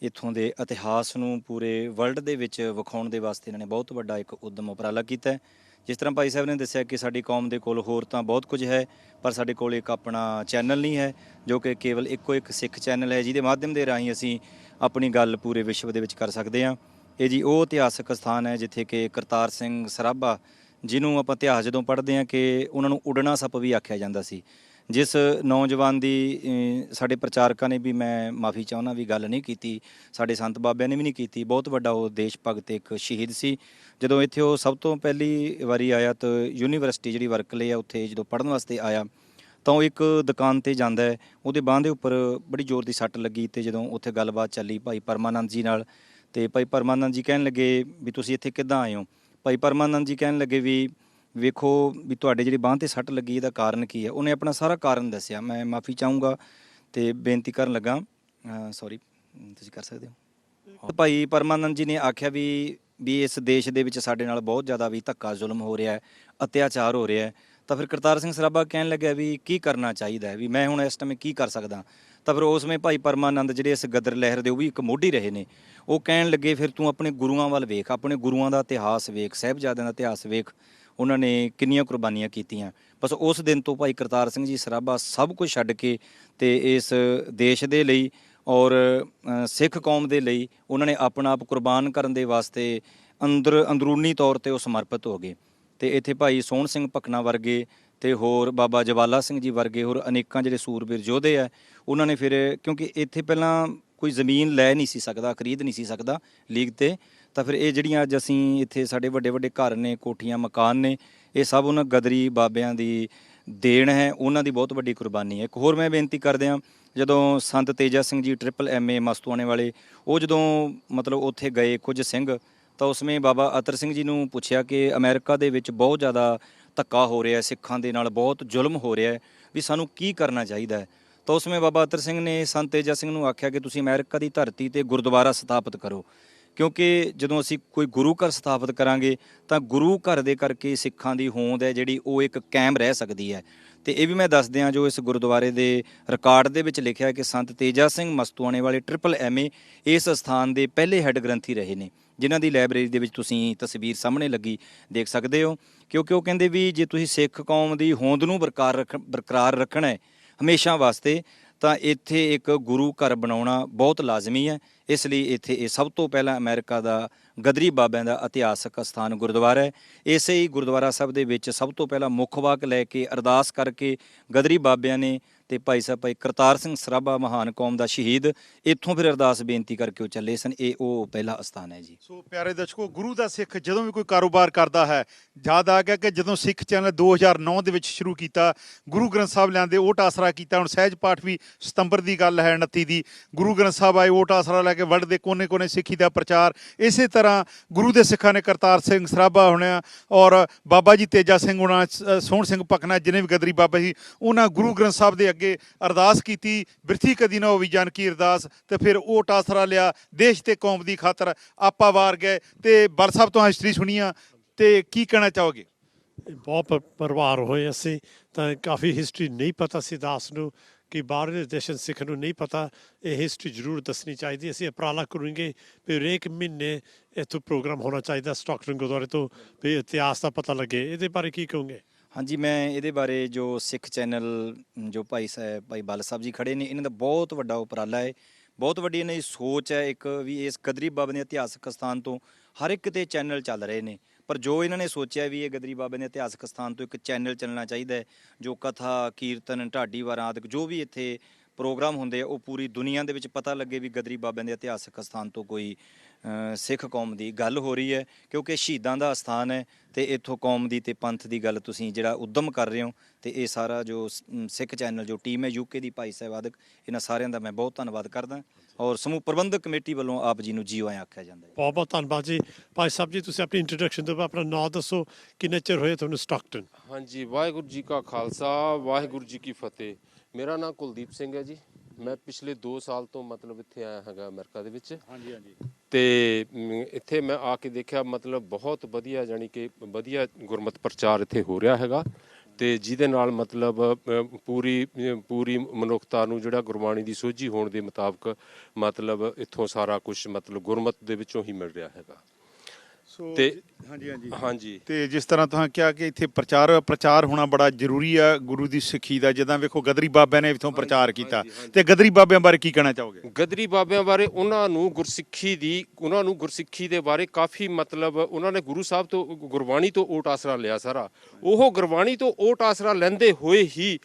ਇੱਥੋਂ ਦੇ ਇਤਿਹਾਸ ਨੂੰ ਪੂਰੇ ਵਰਲਡ ਦੇ ਵਿੱਚ ਵਿਖਾਉਣ ਦੇ ਵਾਸਤੇ ਇਹਨਾਂ ਨੇ ਬਹੁਤ ਵੱਡਾ ਇੱਕ ਉੱਦਮ ਉਪਰਾਲਾ ਕੀਤਾ ਹੈ। ਜਿਸ ਤਰ੍ਹਾਂ ਭਾਈ ਸਾਹਿਬ ਨੇ ਦੱਸਿਆ ਕਿ ਸਾਡੀ ਕੌਮ ਦੇ ਕੋਲ ਹੋਰ ਤਾਂ ਬਹੁਤ ਕੁਝ ਹੈ, ਪਰ ਸਾਡੇ ਕੋਲ ਇੱਕ ਆਪਣਾ ਚੈਨਲ ਨਹੀਂ ਹੈ, ਜੋ ਕਿ ਕੇਵਲ ਇੱਕੋ ਇੱਕ ਸਿੱਖ ਚੈਨਲ ਹੈ, ਜਿਹਦੇ ਮਾਧਿਅਮ ਦੇ ਰਾਹੀਂ ਅਸੀਂ ਆਪਣੀ ਗੱਲ ਪੂਰੇ ਵਿਸ਼ਵ ਦੇ ਵਿੱਚ ਕਰ ਸਕਦੇ ਹਾਂ। ਇਹ ਜੀ ਉਹ ਇਤਿਹਾਸਕ ਸਥਾਨ ਹੈ ਜਿੱਥੇ ਕਿ ਕਰਤਾਰ ਸਿੰਘ ਸਰਾਭਾ, ਜਿਹਨੂੰ ਆਪਾਂ ਇਤਿਹਾਸ ਜਦੋਂ ਪੜ੍ਹਦੇ ਹਾਂ ਕਿ ਉਹਨਾਂ ਨੂੰ ਉੱਡਣਾ ਸੱਪ ਵੀ ਆਖਿਆ ਜਾਂਦਾ ਸੀ, ਜਿਸ ਨੌਜਵਾਨ ਦੀ ਸਾਡੇ ਪ੍ਰਚਾਰਕਾਂ ਨੇ ਵੀ, ਮੈਂ ਮਾਫੀ ਚਾਹੁੰਦਾ, ਵੀ ਗੱਲ ਨਹੀਂ ਕੀਤੀ, ਸਾਡੇ ਸੰਤ ਬਾਬਿਆਂ ਨੇ ਵੀ ਨਹੀਂ ਕੀਤੀ। ਬਹੁਤ ਵੱਡਾ ਉਹ ਦੇਸ਼ ਭਗਤ ਇੱਕ ਸ਼ਹੀਦ ਸੀ। ਜਦੋਂ ਇੱਥੇ ਉਹ ਸਭ ਤੋਂ ਪਹਿਲੀ ਵਾਰੀ ਆਇਆ ਤਾਂ ਯੂਨੀਵਰਸਿਟੀ ਜਿਹੜੀ ਵਰਕਲੇ ਆ, ਉੱਥੇ ਜਦੋਂ ਪੜ੍ਹਨ ਵਾਸਤੇ ਆਇਆ ਤਾਂ ਉਹ ਇੱਕ ਦੁਕਾਨ 'ਤੇ ਜਾਂਦਾ ਹੈ, ਉਹਦੇ ਬਾਂਹ ਦੇ ਉੱਪਰ ਬੜੀ ਜ਼ੋਰ ਦੀ ਸੱਟ ਲੱਗੀ। ਅਤੇ ਜਦੋਂ ਉੱਥੇ ਗੱਲਬਾਤ ਚੱਲੀ ਭਾਈ ਪਰਮਾਨੰਦ ਜੀ ਨਾਲ, ਅਤੇ ਭਾਈ ਪਰਮਾਨੰਦ ਜੀ ਕਹਿਣ ਲੱਗੇ ਵੀ ਤੁਸੀਂ ਇੱਥੇ ਕਿੱਦਾਂ ਆਏ ਹੋ? ਭਾਈ ਪਰਮਾਨੰਦ ਜੀ ਕਹਿਣ ਲੱਗੇ ਵੀ ਵੇਖੋ ਵੀ ਤੁਹਾਡੇ ਜਿਹੜੀ ਬਾਂਹ 'ਤੇ ਸੱਟ ਲੱਗੀ, ਇਹਦਾ ਕਾਰਨ ਕੀ ਹੈ? ਉਹਨੇ ਆਪਣਾ ਸਾਰਾ ਕਾਰਨ ਦੱਸਿਆ। ਮੈਂ ਮਾਫੀ ਚਾਹੂੰਗਾ ਅਤੇ ਬੇਨਤੀ ਕਰਨ ਲੱਗਾ, ਸੌਰੀ, ਤੁਸੀਂ ਕਰ ਸਕਦੇ ਹੋ। ਭਾਈ ਪਰਮਾਨੰਦ ਜੀ ਨੇ ਆਖਿਆ ਵੀ ਇਸ ਦੇਸ਼ ਦੇ ਵਿੱਚ ਸਾਡੇ ਨਾਲ ਬਹੁਤ ਜ਼ਿਆਦਾ ਵੀ ਧੱਕਾ ਜ਼ੁਲਮ ਹੋ ਰਿਹਾ ਹੈ, ਅਤਿਆਚਾਰ ਹੋ ਰਿਹਾ ਹੈ। ਤਾਂ ਫਿਰ ਕਰਤਾਰ ਸਿੰਘ ਸਰਾਭਾ ਕਹਿਣ ਲੱਗਿਆ ਵੀ ਕੀ ਕਰਨਾ ਚਾਹੀਦਾ ਹੈ, ਵੀ ਮੈਂ ਹੁਣ ਇਸ ਟਾਈਮ ਕੀ ਕਰ ਸਕਦਾ? ਤਾਂ ਫਿਰ ਉਸ ਸਮੇਂ ਭਾਈ ਪਰਮਾਨੰਦ ਜਿਹੜੇ ਇਸ ਗਦਰ ਲਹਿਰ ਦੇ ਉਹ ਵੀ ਇੱਕ ਮੋਢੀ ਰਹੇ ਨੇ, ਉਹ ਕਹਿਣ ਲੱਗੇ ਫਿਰ ਤੂੰ ਆਪਣੇ ਗੁਰੂਆਂ ਵੱਲ ਵੇਖ, ਆਪਣੇ ਗੁਰੂਆਂ ਦਾ ਇਤਿਹਾਸ ਵੇਖ, ਸਾਹਿਬਜ਼ਾਦਿਆਂ ਦਾ ਇਤਿਹਾਸ ਵੇਖ, ਉਹਨਾਂ ਨੇ ਕਿੰਨੀਆਂ ਕੁਰਬਾਨੀਆਂ ਕੀਤੀਆਂ। ਬਸ ਉਸ ਦਿਨ ਤੋਂ ਭਾਈ ਕਰਤਾਰ ਸਿੰਘ ਜੀ ਸਰਾਭਾ ਸਭ ਕੁਝ ਛੱਡ ਕੇ ਅਤੇ ਇਸ ਦੇਸ਼ ਦੇ ਲਈ ਔਰ ਸਿੱਖ ਕੌਮ ਦੇ ਲਈ ਉਹਨਾਂ ਨੇ ਆਪਣਾ ਆਪ ਕੁਰਬਾਨ ਕਰਨ ਦੇ ਵਾਸਤੇ ਅੰਦਰੂਨੀ ਤੌਰ 'ਤੇ ਉਹ ਸਮਰਪਿਤ ਹੋ ਗਏ। ਅਤੇ ਇੱਥੇ ਭਾਈ ਸੋਹਣ ਸਿੰਘ ਭਕਨਾ ਵਰਗੇ ਅਤੇ ਹੋਰ ਬਾਬਾ ਜਵਾਲਾ ਸਿੰਘ ਜੀ ਵਰਗੇ ਹੋਰ ਅਨੇਕਾਂ ਜਿਹੜੇ ਸੂਰਬੀਰ ਯੋਧੇ ਆ, ਉਹਨਾਂ ਨੇ ਫਿਰ, ਕਿਉਂਕਿ ਇੱਥੇ ਪਹਿਲਾਂ ਕੋਈ ਜ਼ਮੀਨ ਲੈ ਨਹੀਂ ਸੀ ਸਕਦਾ, ਖਰੀਦ ਨਹੀਂ ਸੀ ਸਕਦਾ ਲੀਗ 'ਤੇ, ਤਾਂ ਫਿਰ ਇਹ ਜਿਹੜੀਆਂ ਅੱਜ ਅਸੀਂ ਇੱਥੇ ਸਾਡੇ ਵੱਡੇ ਵੱਡੇ ਘਰ ਨੇ, ਕੋਠੀਆਂ, ਮਕਾਨ ਨੇ, ਇਹ ਸਭ ਉਹਨਾਂ ਗਦਰੀ ਬਾਬਿਆਂ ਦੀ ਦੇਣ ਹੈ, ਉਹਨਾਂ ਦੀ ਬਹੁਤ ਵੱਡੀ ਕੁਰਬਾਨੀ ਹੈ। ਇੱਕ ਹੋਰ ਮੈਂ ਬੇਨਤੀ ਕਰਦੇ ਹਾਂ, ਜਦੋਂ ਸੰਤ ਤੇਜਾ ਸਿੰਘ ਜੀ MA ਮਸਤੂਆਣੇ ਵਾਲੇ, ਉਹ ਜਦੋਂ ਮਤਲਬ ਉੱਥੇ ਗਏ ਕੁਝ ਸਿੰਘ, ਤਾਂ ਉਸ ਸਮੇਂ ਬਾਬਾ ਅਤਰ ਸਿੰਘ ਜੀ ਨੂੰ ਪੁੱਛਿਆ ਕਿ ਅਮਰੀਕਾ ਦੇ ਵਿੱਚ ਬਹੁਤ ਜ਼ਿਆਦਾ ਧੱਕਾ ਹੋ ਰਿਹਾ, ਸਿੱਖਾਂ ਦੇ ਨਾਲ ਬਹੁਤ ਜ਼ੁਲਮ ਹੋ ਰਿਹਾ, ਵੀ ਸਾਨੂੰ ਕੀ ਕਰਨਾ ਚਾਹੀਦਾ ਹੈ? ਤਾਂ ਉਸ ਸਮੇਂ ਬਾਬਾ ਅਤਰ ਸਿੰਘ ਨੇ ਸੰਤ ਤੇਜਾ ਸਿੰਘ ਨੂੰ ਆਖਿਆ ਕਿ ਤੁਸੀਂ ਅਮਰੀਕਾ ਦੀ ਧਰਤੀ 'ਤੇ ਗੁਰਦੁਆਰਾ ਸਥਾਪਿਤ ਕਰੋ, ਕਿਉਂਕਿ ਜਦੋਂ ਅਸੀਂ ਕੋਈ ਗੁਰੂ ਘਰ ਸਥਾਪਿਤ ਕਰਾਂਗੇ ਤਾਂ ਗੁਰੂ ਘਰ ਦੇ ਕਰਕੇ ਸਿੱਖਾਂ ਦੀ ਹੋਂਦ ਹੈ ਜਿਹੜੀ ਉਹ ਇੱਕ ਕਾਇਮ ਰਹਿ ਸਕਦੀ ਹੈ। ਅਤੇ ਇਹ ਵੀ ਮੈਂ ਦੱਸ ਦਿਆਂ, ਜੋ ਇਸ ਗੁਰਦੁਆਰੇ ਦੇ ਰਿਕਾਰਡ ਦੇ ਵਿੱਚ ਲਿਖਿਆ ਕਿ ਸੰਤ ਤੇਜਾ ਸਿੰਘ ਮਸਤੂਆਣੇ ਵਾਲੇ MA ਇਸ ਸਥਾਨ ਦੇ ਪਹਿਲੇ ਹੈੱਡ ਗ੍ਰੰਥੀ ਰਹੇ ਨੇ, ਜਿਨ੍ਹਾਂ ਦੀ ਲਾਇਬ੍ਰੇਰੀ ਦੇ ਵਿੱਚ ਤੁਸੀਂ ਤਸਵੀਰ ਸਾਹਮਣੇ ਲੱਗੀ ਦੇਖ ਸਕਦੇ ਹੋ। ਕਿਉਂਕਿ ਉਹ ਕਹਿੰਦੇ ਵੀ ਜੇ ਤੁਸੀਂ ਸਿੱਖ ਕੌਮ ਦੀ ਹੋਂਦ ਨੂੰ ਬਰਕਰਾਰ ਰੱਖਣਾ ਹੈ ਹਮੇਸ਼ਾ ਵਾਸਤੇ, ਤਾਂ ਇੱਥੇ ਇੱਕ ਗੁਰੂ ਘਰ ਬਣਾਉਣਾ ਬਹੁਤ ਲਾਜ਼ਮੀ ਹੈ। ਇਸ ਲਈ ਇੱਥੇ ਇਹ ਸਭ ਤੋਂ ਪਹਿਲਾਂ ਅਮਰੀਕਾ ਦਾ ਗਦਰੀ ਬਾਬਿਆਂ ਦਾ ਇਤਿਹਾਸਕ ਸਥਾਨ ਗੁਰਦੁਆਰਾ ਹੈ। ਇਸੇ ਹੀ ਗੁਰਦੁਆਰਾ ਸਾਹਿਬ ਦੇ ਵਿੱਚ ਸਭ ਤੋਂ ਪਹਿਲਾਂ ਮੁੱਖ ਵਾਕ ਲੈ ਕੇ ਅਰਦਾਸ ਕਰਕੇ ਗਦਰੀ ਬਾਬਿਆਂ ਨੇ ਤੇ ਭਾਈ ਸਾਹਿਬ ਭਾਈ ਕਰਤਾਰ ਸਿੰਘ ਸਰਾਭਾ ਮਹਾਨ ਕੌਮ ਦਾ ਸ਼ਹੀਦ ਇੱਥੋਂ ਫਿਰ ਅਰਦਾਸ ਬੇਨਤੀ ਕਰਕੇ ਉਹ ਚੱਲੇ ਸਨ। ਇਹ ਉਹ ਪਹਿਲਾ ਅਸਥਾਨ ਹੈ ਜੀ। ਸੋ ਪਿਆਰੇ ਦਰਸ਼ਕੋ, ਗੁਰੂ ਦਾ ਸਿੱਖ ਜਦੋਂ ਵੀ ਕੋਈ ਕਾਰੋਬਾਰ ਕਰਦਾ ਹੈ, ਯਾਦ ਆ ਗਿਆ ਕਿ ਜਦੋਂ ਸਿੱਖ ਚੈਨਲ 2009 ਦੇ ਵਿੱਚ ਸ਼ੁਰੂ ਕੀਤਾ, ਗੁਰੂ ਗ੍ਰੰਥ ਸਾਹਿਬ ਲਿਆਂਦੇ, ਓਟ ਆਸਰਾ ਕੀਤਾ। ਹੁਣ ਸਹਿਜ ਪਾਠ ਵੀ ਸਤੰਬਰ ਦੀ ਗੱਲ ਹੈ 29 ਦੀ, ਗੁਰੂ ਗ੍ਰੰਥ ਸਾਹਿਬ ਆਏ, ਓਟ ਆਸਰਾ ਲੈ ਕੇ ਵਰਲਡ ਦੇ ਕੋਨੇ-ਕੋਨੇ ਸਿੱਖੀ ਦਾ ਪ੍ਰਚਾਰ। ਇਸੇ ਤਰ੍ਹਾਂ ਗੁਰੂ ਦੇ ਸਿੱਖਾਂ ਨੇ ਕਰਤਾਰ ਸਿੰਘ ਸਰਾਭਾ ਹੋਣਾ ਔਰ ਬਾਬਾ ਜੀ ਤੇਜਾ ਸਿੰਘ ਹੋਣਾ, ਸੋਹਣ ਸਿੰਘ ਭਕਨਾ, ਜਿੰਨੇ ਵੀ ਗਦਰੀ ਬਾਬਾ ਸੀ, ਉਹਨਾਂ ਗੁਰੂ ਗ੍ਰੰਥ ਸਾਹਿਬ ਦੇ ਅੱਗੇ ਅਰਦਾਸ ਕੀਤੀ, ਬਿਰਥੀ ਕਦੀ ਨਾ ਹੋਵੀ ਜਾਨਕੀ ਅਰਦਾਸ, ਤੇ ਫਿਰ ਓਟ ਆਸਰਾ ਲਿਆ, ਦੇਸ਼ ਤੇ ਕੌਮ ਦੀ ਖਾਤਰ ਆਪਾ ਵਾਰ ਗਏ। ਤੇ ਬਲ ਸਾਹਿਬ ਤੋਂ ਹਿਸਟਰੀ ਸੁਣੀਆਂ, ਤੇ ਕੀ ਕਹਿਣਾ ਚਾਹੋਗੇ? ਬਹੁਤ ਪਰਿਵਾਰ ਹੋਏ ਅਸੀਂ, ਤਾਂ ਕਾਫੀ ਹਿਸਟਰੀ ਨਹੀਂ ਪਤਾ ਸੀ ਦਾਸ ਨੂੰ, ਕਿ ਬਾਹਰਲੇ ਦੇਸ਼ਾਂ ਸਿੱਖ ਨੂੰ ਨਹੀਂ ਪਤਾ। ਇਹ ਹਿਸਟਰੀ ਜ਼ਰੂਰ ਦੱਸਣੀ ਚਾਹੀਦੀ। ਅਸੀਂ ਉਪਰਾਲਾ ਕਰਾਂਗੇ ਫਿਰ ਇੱਕ ਮਹੀਨੇ ਇੱਥੋਂ ਪ੍ਰੋਗਰਾਮ ਹੋਣਾ ਚਾਹੀਦਾ ਸਟਾਕਟਨ ਗੁਰਦੁਆਰੇ ਤੋਂ, ਵੀ ਇਤਿਹਾਸ ਦਾ ਪਤਾ ਲੱਗੇ। ਇਹਦੇ ਬਾਰੇ ਕੀ ਕਹੋਗੇ? ਹਾਂਜੀ, ਮੈਂ ਇਹਦੇ ਬਾਰੇ ਜੋ ਸਿੱਖ ਚੈਨਲ ਜੋ ਭਾਈ ਬਲ ਸਾਹਿਬ ਜੀ ਖੜੇ ਨੇ, ਇਹਨਾਂ ਦਾ ਬਹੁਤ ਵੱਡਾ ਉਪਰਾਲਾ ਹੈ, ਬਹੁਤ ਵੱਡੀ ਇਹਨਾਂ ਦੀ ਸੋਚ ਹੈ ਇੱਕ, ਵੀ ਇਸ ਗਦਰੀ ਬਾਬੇ ਦੇ ਇਤਿਹਾਸਕ ਸਥਾਨ ਤੋਂ ਹਰ ਇੱਕ ਤੇ ਚੈਨਲ ਚੱਲ ਰਹੇ ਨੇ, ਪਰ ਜੋ ਇਹਨਾਂ ਨੇ ਸੋਚਿਆ ਵੀ ਇਹ ਗਦਰੀ ਬਾਬੇ ਦੇ ਇਤਿਹਾਸਕ ਸਥਾਨ ਤੋਂ ਇੱਕ ਚੈਨਲ ਚੱਲਣਾ ਚਾਹੀਦਾ ਹੈ, ਜੋ ਕਥਾ ਕੀਰਤਨ ਢਾਡੀ ਵਾਰਾਂ ਆਦਿ ਜੋ ਵੀ ਇੱਥੇ ਪ੍ਰੋਗਰਾਮ ਹੁੰਦੇ ਆ ਉਹ ਪੂਰੀ ਦੁਨੀਆ ਦੇ ਵਿੱਚ ਪਤਾ ਲੱਗੇ ਵੀ ਗਦਰੀ ਬਾਬਿਆਂ ਦੇ ਇਤਿਹਾਸਕ ਸਥਾਨ ਤੋਂ ਕੋਈ ਸਿੱਖ ਕੌਮ ਦੀ ਗੱਲ ਹੋ ਰਹੀ ਹੈ, ਕਿਉਂਕਿ ਸ਼ਹੀਦਾਂ ਦਾ ਸਥਾਨ ਹੈ ਤੇ ਇੱਥੋਂ ਕੌਮ ਦੀ ਤੇ ਪੰਥ ਦੀ ਗੱਲ ਤੁਸੀਂ ਜਿਹੜਾ ਉਦਮ ਕਰ ਰਹੇ ਹੋ। ਤੇ ਇਹ ਸਾਰਾ ਜੋ ਸਿੱਖ ਚੈਨਲ ਜੋ ਟੀਮ ਹੈ ਯੂਕੇ ਦੀ, ਭਾਈ ਸਾਹਿਬ ਆਦਿਕ, ਇਹਨਾਂ ਸਾਰਿਆਂ ਦਾ ਮੈਂ ਬਹੁਤ ਧੰਨਵਾਦ ਕਰਦਾ ਔਰ ਸਮੂਹ ਪ੍ਰਬੰਧਕ ਕਮੇਟੀ ਵੱਲੋਂ ਆਪ ਜੀ ਨੂੰ ਜੀਓ ਆਇਆਂ ਆਖਿਆ ਜਾਂਦਾ ਹੈ। ਬਹੁਤ ਬਹੁਤ ਧੰਨਵਾਦ ਜੀ। ਭਾਈ ਸਾਹਿਬ ਜੀ, ਤੁਸੀਂ ਆਪਣੀ ਇੰਟਰੋਡਕਸ਼ਨ ਦਿਓ, ਆਪਣਾ ਨਾਮ ਦੱਸੋ, ਕਿੰਨੇ ਚਿਰ ਹੋਏ ਤੁਹਾਨੂੰ ਸਟਾਕਟਨ? ਹਾਂਜੀ, ਵਾਹਿਗੁਰੂ ਜੀ ਕਾ ਖਾਲਸਾ, ਵਾਹਿਗੁਰੂ ਜੀ ਕੀ ਫਤਿਹ। ਮੇਰਾ ਨਾਮ ਕੁਲਦੀਪ ਸਿੰਘ ਹੈ ਜੀ। ਮੈਂ ਪਿਛਲੇ 2 ਸਾਲ ਤੋਂ ਮਤਲਬ ਇੱਥੇ ਆਇਆ ਹੈਗਾ ਅਮਰੀਕਾ ਦੇ ਵਿੱਚ। ਹਾਂਜੀ ਹਾਂਜੀ। ਤੇ ਇੱਥੇ ਮੈਂ ਆ ਕੇ ਦੇਖਿਆ ਮਤਲਬ ਬਹੁਤ ਵਧੀਆ, ਜਾਣੀ ਕਿ ਵਧੀਆ ਗੁਰਮਤਿ ਪ੍ਰਚਾਰ ਇੱਥੇ ਹੋ ਰਿਹਾ ਹੈਗਾ, ਤੇ ਜਿਹਦੇ ਨਾਲ ਮਤਲਬ ਪੂਰੀ ਮਨੁੱਖਤਾ ਨੂੰ ਜਿਹੜਾ ਗੁਰਬਾਣੀ ਦੀ ਸੋਝੀ ਹੋਣ ਦੇ ਮੁਤਾਬਕ ਮਤਲਬ ਇੱਥੋਂ ਸਾਰਾ ਕੁਝ ਮਤਲਬ ਗੁਰਮਤਿ ਦੇ ਵਿੱਚੋਂ ਹੀ ਮਿਲ ਰਿਹਾ ਹੈਗਾ। ਸੋ ਤੇ ਹਾਂਜੀ ਹਾਂਜੀ ਹਾਂਜੀ, ਤੇ ਜਿਸ ਤਰ੍ਹਾਂ ਤੁਸੀਂ ਕਿਹਾ ਕਿ ਇੱਥੇ ਪ੍ਰਚਾਰ ਹੋਣਾ ਬੜਾ ਜ਼ਰੂਰੀ ਆ ਗੁਰੂ ਦੀ ਸਿੱਖੀ ਦਾ, ਜਿੱਦਾਂ ਵੇਖੋ ਗਦਰੀ ਬਾਬਿਆਂ ਨੇ ਇੱਥੋਂ ਪ੍ਰਚਾਰ ਕੀਤਾ, ਤੇ ਗਦਰੀ ਬਾਬਿਆਂ ਬਾਰੇ ਕੀ ਕਹਿਣਾ ਚਾਹੋਗੇ? ਗਦਰੀ ਬਾਬਿਆਂ ਬਾਰੇ ਉਹਨਾਂ ਨੂੰ ਗੁਰਸਿੱਖੀ ਦੇ ਬਾਰੇ ਕਾਫੀ ਮਤਲਬ ਉਹਨਾਂ ਨੇ ਗੁਰੂ ਸਾਹਿਬ ਤੋਂ ਗੁਰਬਾਣੀ ਤੋਂ ਓਟ ਆਸਰਾ ਲਿਆ ਸਾਰਾ। ਉਹ ਗੁਰਬਾਣੀ ਤੋਂ ਓਟ ਆਸਰਾ ਲੈਂਦੇ ਹੋਏ ਹੀ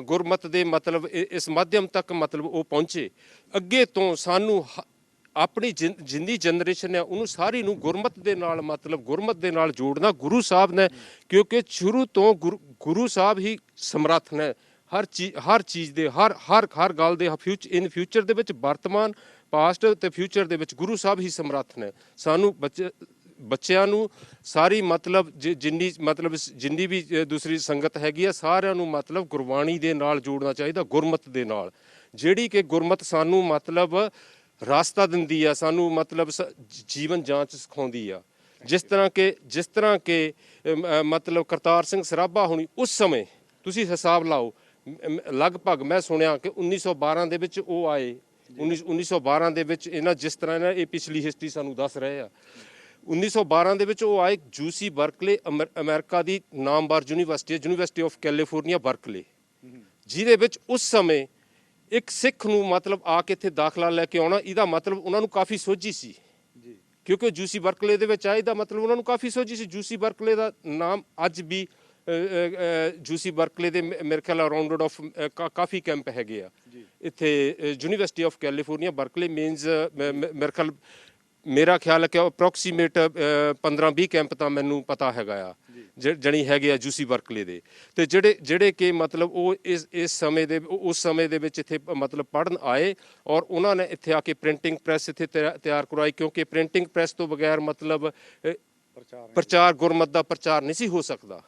ਗੁਰਮਤਿ ਦੇ ਮਤਲਬ ਇਸ ਮਾਧਿਅਮ ਤੱਕ ਮਤਲਬ ਉਹ ਪਹੁੰਚੇ। ਅੱਗੇ ਤੋਂ ਸਾਨੂੰ ਆਪਣੀ ਜਿੰਨੀ ਜਨਰੇਸ਼ਨ ਹੈ ਉਹਨੂੰ ਸਾਰੀ ਨੂੰ ਗੁਰਮਤਿ ਦੇ ਨਾਲ ਜੋੜਨਾ ਗੁਰੂ ਸਾਹਿਬ ਨੇ, ਕਿਉਂਕਿ ਸ਼ੁਰੂ ਤੋਂ ਗੁਰੂ ਸਾਹਿਬ ਹੀ ਸਮਰੱਥ ਨੇ ਹਰ ਚੀਜ਼ ਦੇ, ਹਰ ਗੱਲ ਦੇ ਫਿਊਚਰ ਦੇ ਵਿੱਚ, ਵਰਤਮਾਨ, ਪਾਸਟ ਤੇ ਫਿਊਚਰ ਦੇ ਵਿੱਚ ਗੁਰੂ ਸਾਹਿਬ ਹੀ ਸਮਰੱਥ ਨੇ। ਸਾਨੂੰ ਬੱਚਿਆਂ ਨੂੰ ਸਾਰੀ ਮਤਲਬ ਜਿੰਨੀ ਵੀ ਦੂਸਰੀ ਸੰਗਤ ਹੈਗੀ ਆ, ਸਾਰਿਆਂ ਨੂੰ ਮਤਲਬ ਗੁਰਬਾਣੀ ਦੇ ਨਾਲ ਜੋੜਨਾ ਚਾਹੀਦਾ, ਗੁਰਮਤਿ ਦੇ ਨਾਲ, ਜਿਹੜੀ ਕਿ ਗੁਰਮਤਿ ਸਾਨੂੰ ਮਤਲਬ ਰਾਸਤਾ ਦਿੰਦੀ ਆ, ਸਾਨੂੰ ਮਤਲਬ ਜੀਵਨ ਜਾਂਚ ਸਿਖਾਉਂਦੀ ਆ। ਜਿਸ ਤਰ੍ਹਾਂ ਕਿ ਮਤਲਬ ਕਰਤਾਰ ਸਿੰਘ ਸਰਾਭਾ ਹੋਣੀ ਉਸ ਸਮੇਂ, ਤੁਸੀਂ ਹਿਸਾਬ ਲਾਓ, ਲਗਭਗ ਮੈਂ ਸੁਣਿਆ ਕਿ 1912 ਦੇ ਵਿੱਚ ਉਹ ਆਏ। 1912 ਦੇ ਵਿੱਚ ਇਹਨਾਂ ਜਿਸ ਤਰ੍ਹਾਂ ਇਹਨਾਂ ਇਹ ਪਿਛਲੀ ਹਿਸਟਰੀ ਸਾਨੂੰ ਦੱਸ ਰਹੇ ਆ, 1912 ਦੇ ਵਿੱਚ ਉਹ ਆਏ। ਜੂਸੀ ਬਰਕਲੇ ਅਮਰੀਕਾ ਦੀ ਨਾਮਵਰ ਯੂਨੀਵਰਸਿਟੀ ਹੈ, ਯੂਨੀਵਰਸਿਟੀ ਆਫ ਕੈਲੀਫੋਰਨੀਆ ਬਰਕਲੇ, ਜਿਹਦੇ ਵਿੱਚ ਉਸ ਸਮੇਂ ਇੱਕ ਸਿੱਖ ਨੂੰ ਮਤਲਬ ਆ ਕੇ ਇੱਥੇ ਦਾਖਲਾ ਲੈ ਕੇ ਆਉਣਾ, ਇਹਦਾ ਮਤਲਬ ਉਹਨਾਂ ਨੂੰ ਕਾਫੀ ਸੋਝੀ ਸੀ, ਕਿਉਂਕਿ ਜੂਸੀ ਬਰਕਲੇ ਦੇ ਵਿੱਚ ਆਏ ਦਾ ਮਤਲਬ ਉਹਨਾਂ ਨੂੰ ਕਾਫੀ ਸੋਝੀ ਸੀ। ਜੂਸੀ ਬਰਕਲੇ ਦਾ ਨਾਮ ਅੱਜ ਵੀ ਜੂਸੀ ਬਰਕਲੇ ਦੇ ਮੇਰੇ ਖਿਆਲ ਅਰਾਊਂਡਡ ਆਫ ਕਾਫੀ ਕੈਂਪ ਹੈਗੇ ਆ ਇੱਥੇ। University of California Berkeley means ਮੇਰਾ ਖਿਆਲ ਹੈ ਕਿ ਅਪਰੋਕਸੀਮੇਟ 15-20 ਕੈਂਪ ਤਾਂ ਮੈਨੂੰ ਪਤਾ ਹੈਗਾ ਆ, ਜਣੀ ਹੈਗੇ ਆ ਜੂਸੀ ਬਰਕਲੇ ਦੇ। ਤੇ ਜਿਹੜੇ ਕਿ ਮਤਲਬ ਉਹ ਉਸ ਸਮੇਂ ਦੇ ਵਿੱਚ ਇੱਥੇ ਮਤਲਬ ਪੜ੍ਹਨ ਆਏ, ਔਰ ਉਹਨਾਂ ਨੇ ਇੱਥੇ ਆ ਕੇ ਪ੍ਰਿੰਟਿੰਗ ਪ੍ਰੈਸ ਇੱਥੇ ਤਿਆਰ ਕਰਵਾਈ, ਕਿਉਂਕਿ ਪ੍ਰਿੰਟਿੰਗ ਪ੍ਰੈਸ ਤੋਂ ਬਗੈਰ ਮਤਲਬ ਪ੍ਰਚਾਰ ਗੁਰਮਤਿ ਦਾ ਪ੍ਰਚਾਰ ਨਹੀਂ ਸੀ ਹੋ ਸਕਦਾ,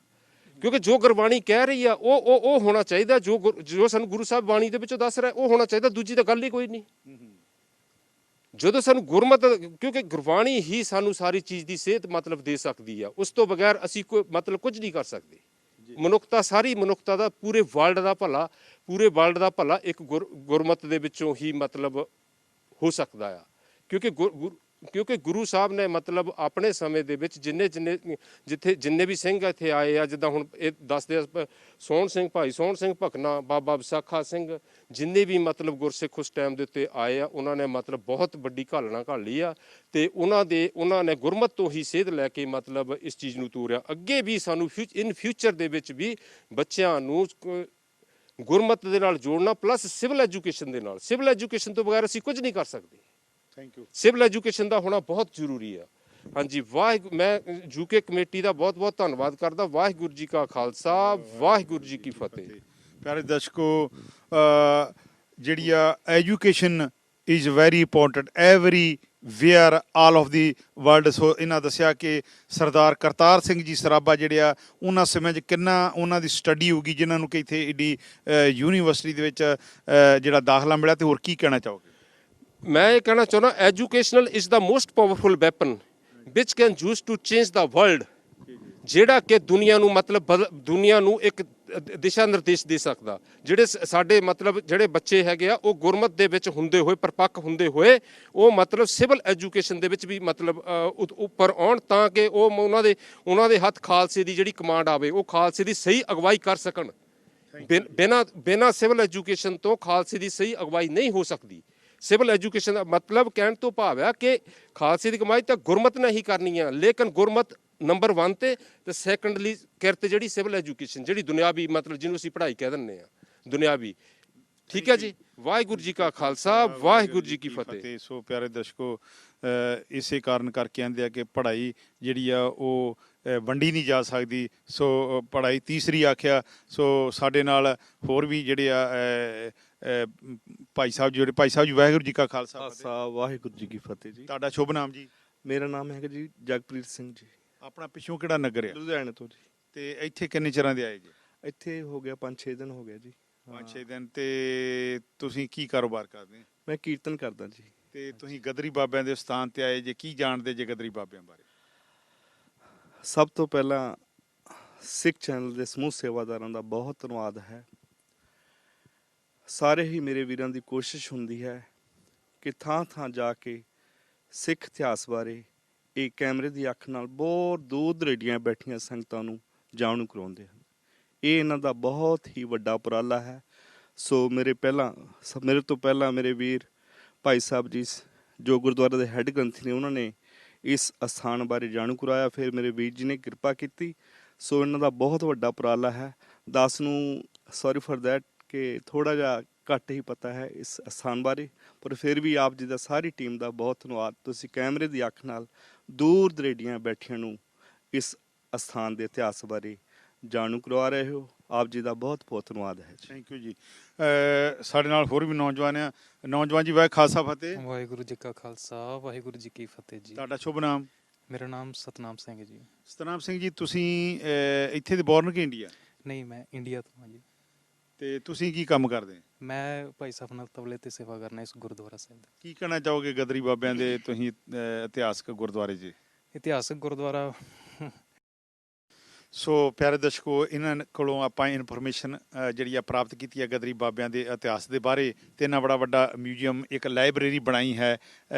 ਕਿਉਂਕਿ ਜੋ ਗੁਰਬਾਣੀ ਕਹਿ ਰਹੀ ਆ ਉਹ ਹੋਣਾ ਚਾਹੀਦਾ, ਜੋ ਸਾਨੂੰ ਗੁਰੂ ਸਾਹਿਬ ਬਾਣੀ ਦੇ ਵਿੱਚੋਂ ਦੱਸ ਰਿਹਾ ਉਹ ਹੋਣਾ ਚਾਹੀਦਾ, ਦੂਜੀ ਤਾਂ ਗੱਲ ਹੀ ਕੋਈ ਨਹੀਂ। ਜਦੋਂ ਸਾਨੂੰ ਗੁਰਮਤਿ, ਕਿਉਂਕਿ ਗੁਰਬਾਣੀ ਹੀ ਸਾਨੂੰ ਸਾਰੀ ਚੀਜ਼ ਦੀ ਸੇਧ ਮਤਲਬ ਦੇ ਸਕਦੀ ਆ, ਉਸ ਤੋਂ ਬਗੈਰ ਅਸੀਂ ਕੋਈ ਮਤਲਬ ਕੁਝ ਨਹੀਂ ਕਰ ਸਕਦੇ। ਮਨੁੱਖਤਾ, ਸਾਰੀ ਮਨੁੱਖਤਾ ਦਾ, ਪੂਰੇ ਵਰਲਡ ਦਾ ਭਲਾ ਇੱਕ ਗੁਰਮਤਿ ਦੇ ਵਿੱਚੋਂ ਹੀ ਮਤਲਬ ਹੋ ਸਕਦਾ ਆ, ਕਿਉਂਕਿ ਕਿਉਂਕਿ ਗੁਰੂ ਸਾਹਿਬ ਨੇ ਮਤਲਬ ਆਪਣੇ ਸਮੇਂ ਦੇ ਵਿੱਚ ਜਿੰਨੇ ਵੀ ਸਿੰਘ ਇੱਥੇ ਆਏ ਆ, ਜਿੱਦਾਂ ਹੁਣ ਇਹ ਦੱਸਦੇ ਆ ਸੋਹਣ ਸਿੰਘ, ਭਾਈ ਸੋਹਣ ਸਿੰਘ ਭਕਨਾ, ਬਾਬਾ ਵਿਸਾਖਾ ਸਿੰਘ, ਜਿੰਨੇ ਵੀ ਮਤਲਬ ਗੁਰਸਿੱਖ ਉਸ ਟਾਈਮ ਦੇ ਉੱਤੇ ਆਏ ਆ, ਉਹਨਾਂ ਨੇ ਮਤਲਬ ਬਹੁਤ ਵੱਡੀ ਘਾਲਣਾ ਘਾਲੀ ਆ ਤੇ ਉਹਨਾਂ ਨੇ ਗੁਰਮਤ ਤੋਂ ਹੀ ਸੇਧ ਲੈ ਕੇ ਮਤਲਬ ਇਸ ਚੀਜ਼ ਨੂੰ ਤੋਰਿਆ। ਅੱਗੇ ਵੀ ਸਾਨੂੰ ਇਨ ਫਿਊਚਰ ਦੇ ਵਿੱਚ ਵੀ ਬੱਚਿਆਂ ਨੂੰ ਗੁਰਮਤ ਦੇ ਨਾਲ ਜੋੜਨਾ, ਪਲੱਸ ਸਿਵਲ ਐਜੂਕੇਸ਼ਨ ਦੇ ਨਾਲ। ਸਿਵਲ ਐਜੂਕੇਸ਼ਨ ਤੋਂ ਬਗੈਰ ਅਸੀਂ ਕੁਝ ਨਹੀਂ ਕਰ ਸਕਦੇ। Thank you. ਸਿਵਲ ਐਜੂਕੇਸ਼ਨ ਦਾ ਹੋਣਾ ਬਹੁਤ ਜ਼ਰੂਰੀ ਆ। ਹਾਂਜੀ, ਮੈਂ ਯੂਕੇ ਕਮੇਟੀ ਦਾ ਬਹੁਤ ਬਹੁਤ ਧੰਨਵਾਦ ਕਰਦਾ। ਵਾਹਿਗੁਰੂ ਜੀ ਕਾ ਖਾਲਸਾ, ਵਾਹਿਗੁਰੂ ਜੀ ਕੀ ਫਤਿਹ। ਪਿਆਰੇ ਦਰਸ਼ਕੋ, ਜਿਹੜੀ ਆ education is very important everywhere all of the world. So ਇਹਨਾਂ ਦੱਸਿਆ ਕਿ ਸਰਦਾਰ ਕਰਤਾਰ ਸਿੰਘ ਜੀ ਸਰਾਭਾ ਜਿਹੜੇ ਆ, ਉਹਨਾਂ ਸਮੇਂ 'ਚ ਕਿੰਨਾ ਉਹਨਾਂ ਦੀ ਸਟੱਡੀ ਹੋਊਗੀ, ਜਿਨ੍ਹਾਂ ਨੂੰ ਕਿ ਇੱਥੇ ਏਡੀ ਯੂਨੀਵਰਸਿਟੀ ਦੇ ਵਿੱਚ ਜਿਹੜਾ ਦਾਖਲਾ ਮਿਲਿਆ। ਤੇ ਹੋਰ ਕੀ ਕਹਿਣਾ ਚਾਹੋਗੇ? ਮੈਂ ਇਹ ਕਹਿਣਾ ਚਾਹੁੰਦਾ, educational is the most powerful weapon which can use to change the world, ਜਿਹੜਾ ਕਿ ਦੁਨੀਆ ਨੂੰ ਮਤਲਬ ਦੁਨੀਆ ਨੂੰ ਇੱਕ ਦਿਸ਼ਾ ਨਿਰਦੇਸ਼ ਦੇ ਸਕਦਾ। ਜਿਹੜੇ ਸਾਡੇ ਮਤਲਬ ਜਿਹੜੇ ਬੱਚੇ ਹੈਗੇ ਆ, ਉਹ ਗੁਰਮਤ ਦੇ ਵਿੱਚ ਹੁੰਦੇ ਹੋਏ, ਪਰਪੱਕ ਹੁੰਦੇ ਹੋਏ, ਉਹ ਮਤਲਬ ਸਿਵਲ ਐਜੂਕੇਸ਼ਨ ਦੇ ਵਿੱਚ ਵੀ ਮਤਲਬ ਉੱਪਰ ਆਉਣ, ਤਾਂ ਕਿ ਉਹ ਉਹਨਾਂ ਦੇ ਹੱਥ ਖਾਲਸੇ ਦੀ ਜਿਹੜੀ ਕਮਾਂਡ ਆਵੇ, ਉਹ ਖਾਲਸੇ ਦੀ ਸਹੀ ਅਗਵਾਈ ਕਰ ਸਕਣ। ਬਿਨਾਂ ਸਿਵਲ ਐਜੂਕੇਸ਼ਨ ਤੋਂ ਖਾਲਸੇ ਦੀ ਸਹੀ ਅਗਵਾਈ ਨਹੀਂ ਹੋ ਸਕਦੀ। ਸਿਵਲ ਐਜੂਕੇਸ਼ਨ ਦਾ ਮਤਲਬ ਕਹਿਣ ਤੋਂ ਭਾਵ ਆ ਕਿ ਖਾਲਸੇ ਦੀ ਕਮਾਈ ਤਾਂ ਗੁਰਮਤ ਨੇ ਹੀ ਕਰਨੀ ਆ, ਲੇਕਿਨ ਗੁਰਮਤ ਨੰਬਰ 1 ਤੇ ਸੈਕੰਡਲੀ ਕਿਰਤ ਜਿਹੜੀ ਸਿਵਲ ਐਜੂਕੇਸ਼ਨ, ਜਿਹੜੀ ਦੁਨਿਆਵੀ ਮਤਲਬ ਜਿਹਨੂੰ ਅਸੀਂ ਪੜ੍ਹਾਈ ਕਹਿ ਦਿੰਦੇ ਆ, ਦੁਨਿਆਵੀ। ਠੀਕ ਹੈ ਜੀ। ਵਾਹਿਗੁਰੂ ਜੀ ਕਾ ਖਾਲਸਾ, ਵਾਹਿਗੁਰੂ ਜੀ ਕੀ ਫਤਿਹ। ਸੋ ਪਿਆਰੇ ਦਰਸ਼ਕੋ, ਇਸੇ ਕਾਰਨ ਕਰਕੇ ਕਹਿੰਦੇ ਆ ਕਿ ਪੜ੍ਹਾਈ ਜਿਹੜੀ ਆ ਉਹ ਵੰਡੀ ਨਹੀਂ ਜਾ ਸਕਦੀ। ਸੋ ਪੜ੍ਹਾਈ ਤੀਸਰੀ ਆਖਿਆ। ਸੋ ਸਾਡੇ ਨਾਲ ਹੋਰ ਵੀ ਜਿਹੜੇ ਆ ਭਾਈ ਸਾਹਿਬ ਜੀ, ਵਾਹਿਗੁਰੂ ਜੀ ਕਾ ਖਾਲਸਾ, ਵਾਹਿਗੁਰੂ ਜੀ ਕੀ ਫਤਿਹ ਜੀ। ਤੁਹਾਡਾ ਸ਼ੁਭ ਨਾਮ ਜੀ? ਮੇਰਾ ਨਾਮ ਹੈਗਾ ਜੀ ਜਗਪ੍ਰੀਤ ਸਿੰਘ ਜੀ। ਆਪਣਾ ਪਿੱਛੋਂ ਕਿਹੜਾ ਨਗਰ ਆ? ਲੁਧਿਆਣੇ ਤੋਂ ਜੀ। ਤੇ ਇੱਥੇ ਕਿੰਨੇ ਚਿਰਾਂ ਦੇ ਆਏ ਜੀ? ਇੱਥੇ ਹੋ ਗਿਆ 5-6 ਦਿਨ ਹੋ ਗਿਆ ਜੀ। 5-6 ਦਿਨ। ਤੇ ਤੁਸੀਂ ਕੀ ਕਾਰੋਬਾਰ ਕਰਦੇ? ਮੈਂ ਕੀਰਤਨ ਕਰਦਾ ਜੀ। ਤੇ ਤੁਸੀਂ ਗਦਰੀ ਬਾਬਿਆਂ ਦੇ ਸਥਾਨ ਤੇ ਆਏ ਜੇ, ਕੀ ਜਾਣਦੇ ਜੇ ਗਦਰੀ ਬਾਬਿਆਂ ਬਾਰੇ? ਸਭ ਤੋਂ ਪਹਿਲਾਂ ਸਿੱਖ ਚੈਨਲ ਦੇ ਸਮੂਹ ਸੇਵਾਦਾਰਾਂ ਦਾ ਬਹੁਤ ਧੰਨਵਾਦ ਹੈ। ਸਾਰੇ ਹੀ ਮੇਰੇ ਵੀਰਾਂ ਦੀ ਕੋਸ਼ਿਸ਼ ਹੁੰਦੀ ਹੈ ਕਿ ਥਾਂ ਥਾਂ ਜਾ ਕੇ ਸਿੱਖ ਇਤਿਹਾਸ ਬਾਰੇ ਇਹ ਕੈਮਰੇ ਦੀ ਅੱਖ ਨਾਲ ਬਹੁਤ ਦੂਰ ਦਰੇਡੀਆਂ ਬੈਠੀਆਂ ਸੰਗਤਾਂ ਨੂੰ ਜਾਣੂ ਕਰਾਉਂਦੇ ਹਨ। ਇਹ ਇਹਨਾਂ ਦਾ ਬਹੁਤ ਹੀ ਵੱਡਾ ਉਪਰਾਲਾ ਹੈ। ਸੋ ਮੇਰੇ ਤੋਂ ਪਹਿਲਾਂ ਮੇਰੇ ਵੀਰ ਭਾਈ ਸਾਹਿਬ ਜੀ, ਜੋ ਗੁਰਦੁਆਰੇ ਦੇ ਹੈੱਡ ਗ੍ਰੰਥੀ ਨੇ, ਉਹਨਾਂ ਨੇ ਇਸ ਅਸਥਾਨ ਬਾਰੇ ਜਾਣੂ ਕਰਾਇਆ। ਫਿਰ ਮੇਰੇ ਵੀਰ ਜੀ ਨੇ ਕਿਰਪਾ ਕੀਤੀ। ਸੋ ਇਹਨਾਂ ਦਾ ਬਹੁਤ ਵੱਡਾ ਉਪਰਾਲਾ ਹੈ। ਦਾਸ ਨੂੰ ਸੌਰੀ ਫॉर दैट ਕਿ ਥੋੜ੍ਹਾ ਜਿਹਾ ਘੱਟ ਹੀ ਪਤਾ ਹੈ ਇਸ ਅਸਥਾਨ ਬਾਰੇ, ਪਰ ਫਿਰ ਵੀ ਆਪ ਜੀ ਦਾ, ਸਾਰੀ ਟੀਮ ਦਾ ਬਹੁਤ ਧੰਨਵਾਦ। ਤੁਸੀਂ ਕੈਮਰੇ ਦੀ ਅੱਖ ਨਾਲ ਦੂਰ ਦਰੇਡੀਆਂ ਬੈਠਿਆਂ ਨੂੰ ਇਸ ਅਸਥਾਨ ਦੇ ਇਤਿਹਾਸ ਬਾਰੇ ਜਾਣੂ ਕਰਵਾ ਰਹੇ ਹੋ। ਆਪ ਜੀ ਦਾ ਬਹੁਤ ਬਹੁਤ ਧੰਨਵਾਦ ਹੈ ਜੀ। ਥੈਂਕ ਯੂ ਜੀ। ਸਾਡੇ ਨਾਲ ਹੋਰ ਵੀ ਨੌਜਵਾਨ ਆ। ਨੌਜਵਾਨ ਜੀ, ਵਾਹਿ ਖਾਲਸਾ ਫਤਿਹ। ਵਾਹਿਗੁਰੂ ਜੀ ਕਾ ਖਾਲਸਾ, ਵਾਹਿਗੁਰੂ ਜੀ ਕੀ ਫਤਿਹ ਜੀ। ਤੁਹਾਡਾ ਸ਼ੁਭ ਨਾਮ? ਮੇਰਾ ਨਾਮ ਸਤਨਾਮ ਸਿੰਘ ਹੈ ਜੀ। ਸਤਨਾਮ ਸਿੰਘ ਜੀ, ਤੁਸੀਂ ਇੱਥੇ ਦੇ ਬੋਰਨ ਕਿ ਇੰਡੀਆ? ਨਹੀਂ, ਮੈਂ ਇੰਡੀਆ ਤੋਂ ਹਾਂ ਜੀ। ਤੇ ਤੁਸੀਂ ਕੀ ਕੰਮ ਕਰਦੇ? ਮੈਂ ਭਾਈ ਸਾਹਿਬ ਨਾਲ ਤਬਲੇ ਤੇ ਸੇਵਾ ਕਰਨਾ ਇਸ ਗੁਰਦੁਆਰਾ ਸਾਹਿਬ ਦਾ। ਕੀ ਕਹਿਣਾ ਚਾਹੋਗੇ ਗਦਰੀ ਬਾਬਿਆਂ ਦੇ ਤੁਸੀਂ ਇਤਿਹਾਸਕ ਗੁਰਦੁਆਰੇ 'ਚ? ਇਤਿਹਾਸਕ ਗੁਰਦੁਆਰਾ। ਸੋ ਪਿਆਰੇ ਦਰਸ਼ਕੋ, ਇਹਨਾਂ ਕੋਲੋਂ ਆਪਾਂ ਇਨਫੋਰਮੇਸ਼ਨ ਜਿਹੜੀ ਆ ਪ੍ਰਾਪਤ ਕੀਤੀ ਹੈ ਗਦਰੀ ਬਾਬਿਆਂ ਦੇ ਇਤਿਹਾਸ ਦੇ ਬਾਰੇ। ਤੇ ਇਹਨਾਂ ਬੜਾ ਵੱਡਾ ਮਿਊਜ਼ੀਅਮ, ਇੱਕ ਲਾਇਬ੍ਰੇਰੀ ਬਣਾਈ ਹੈ।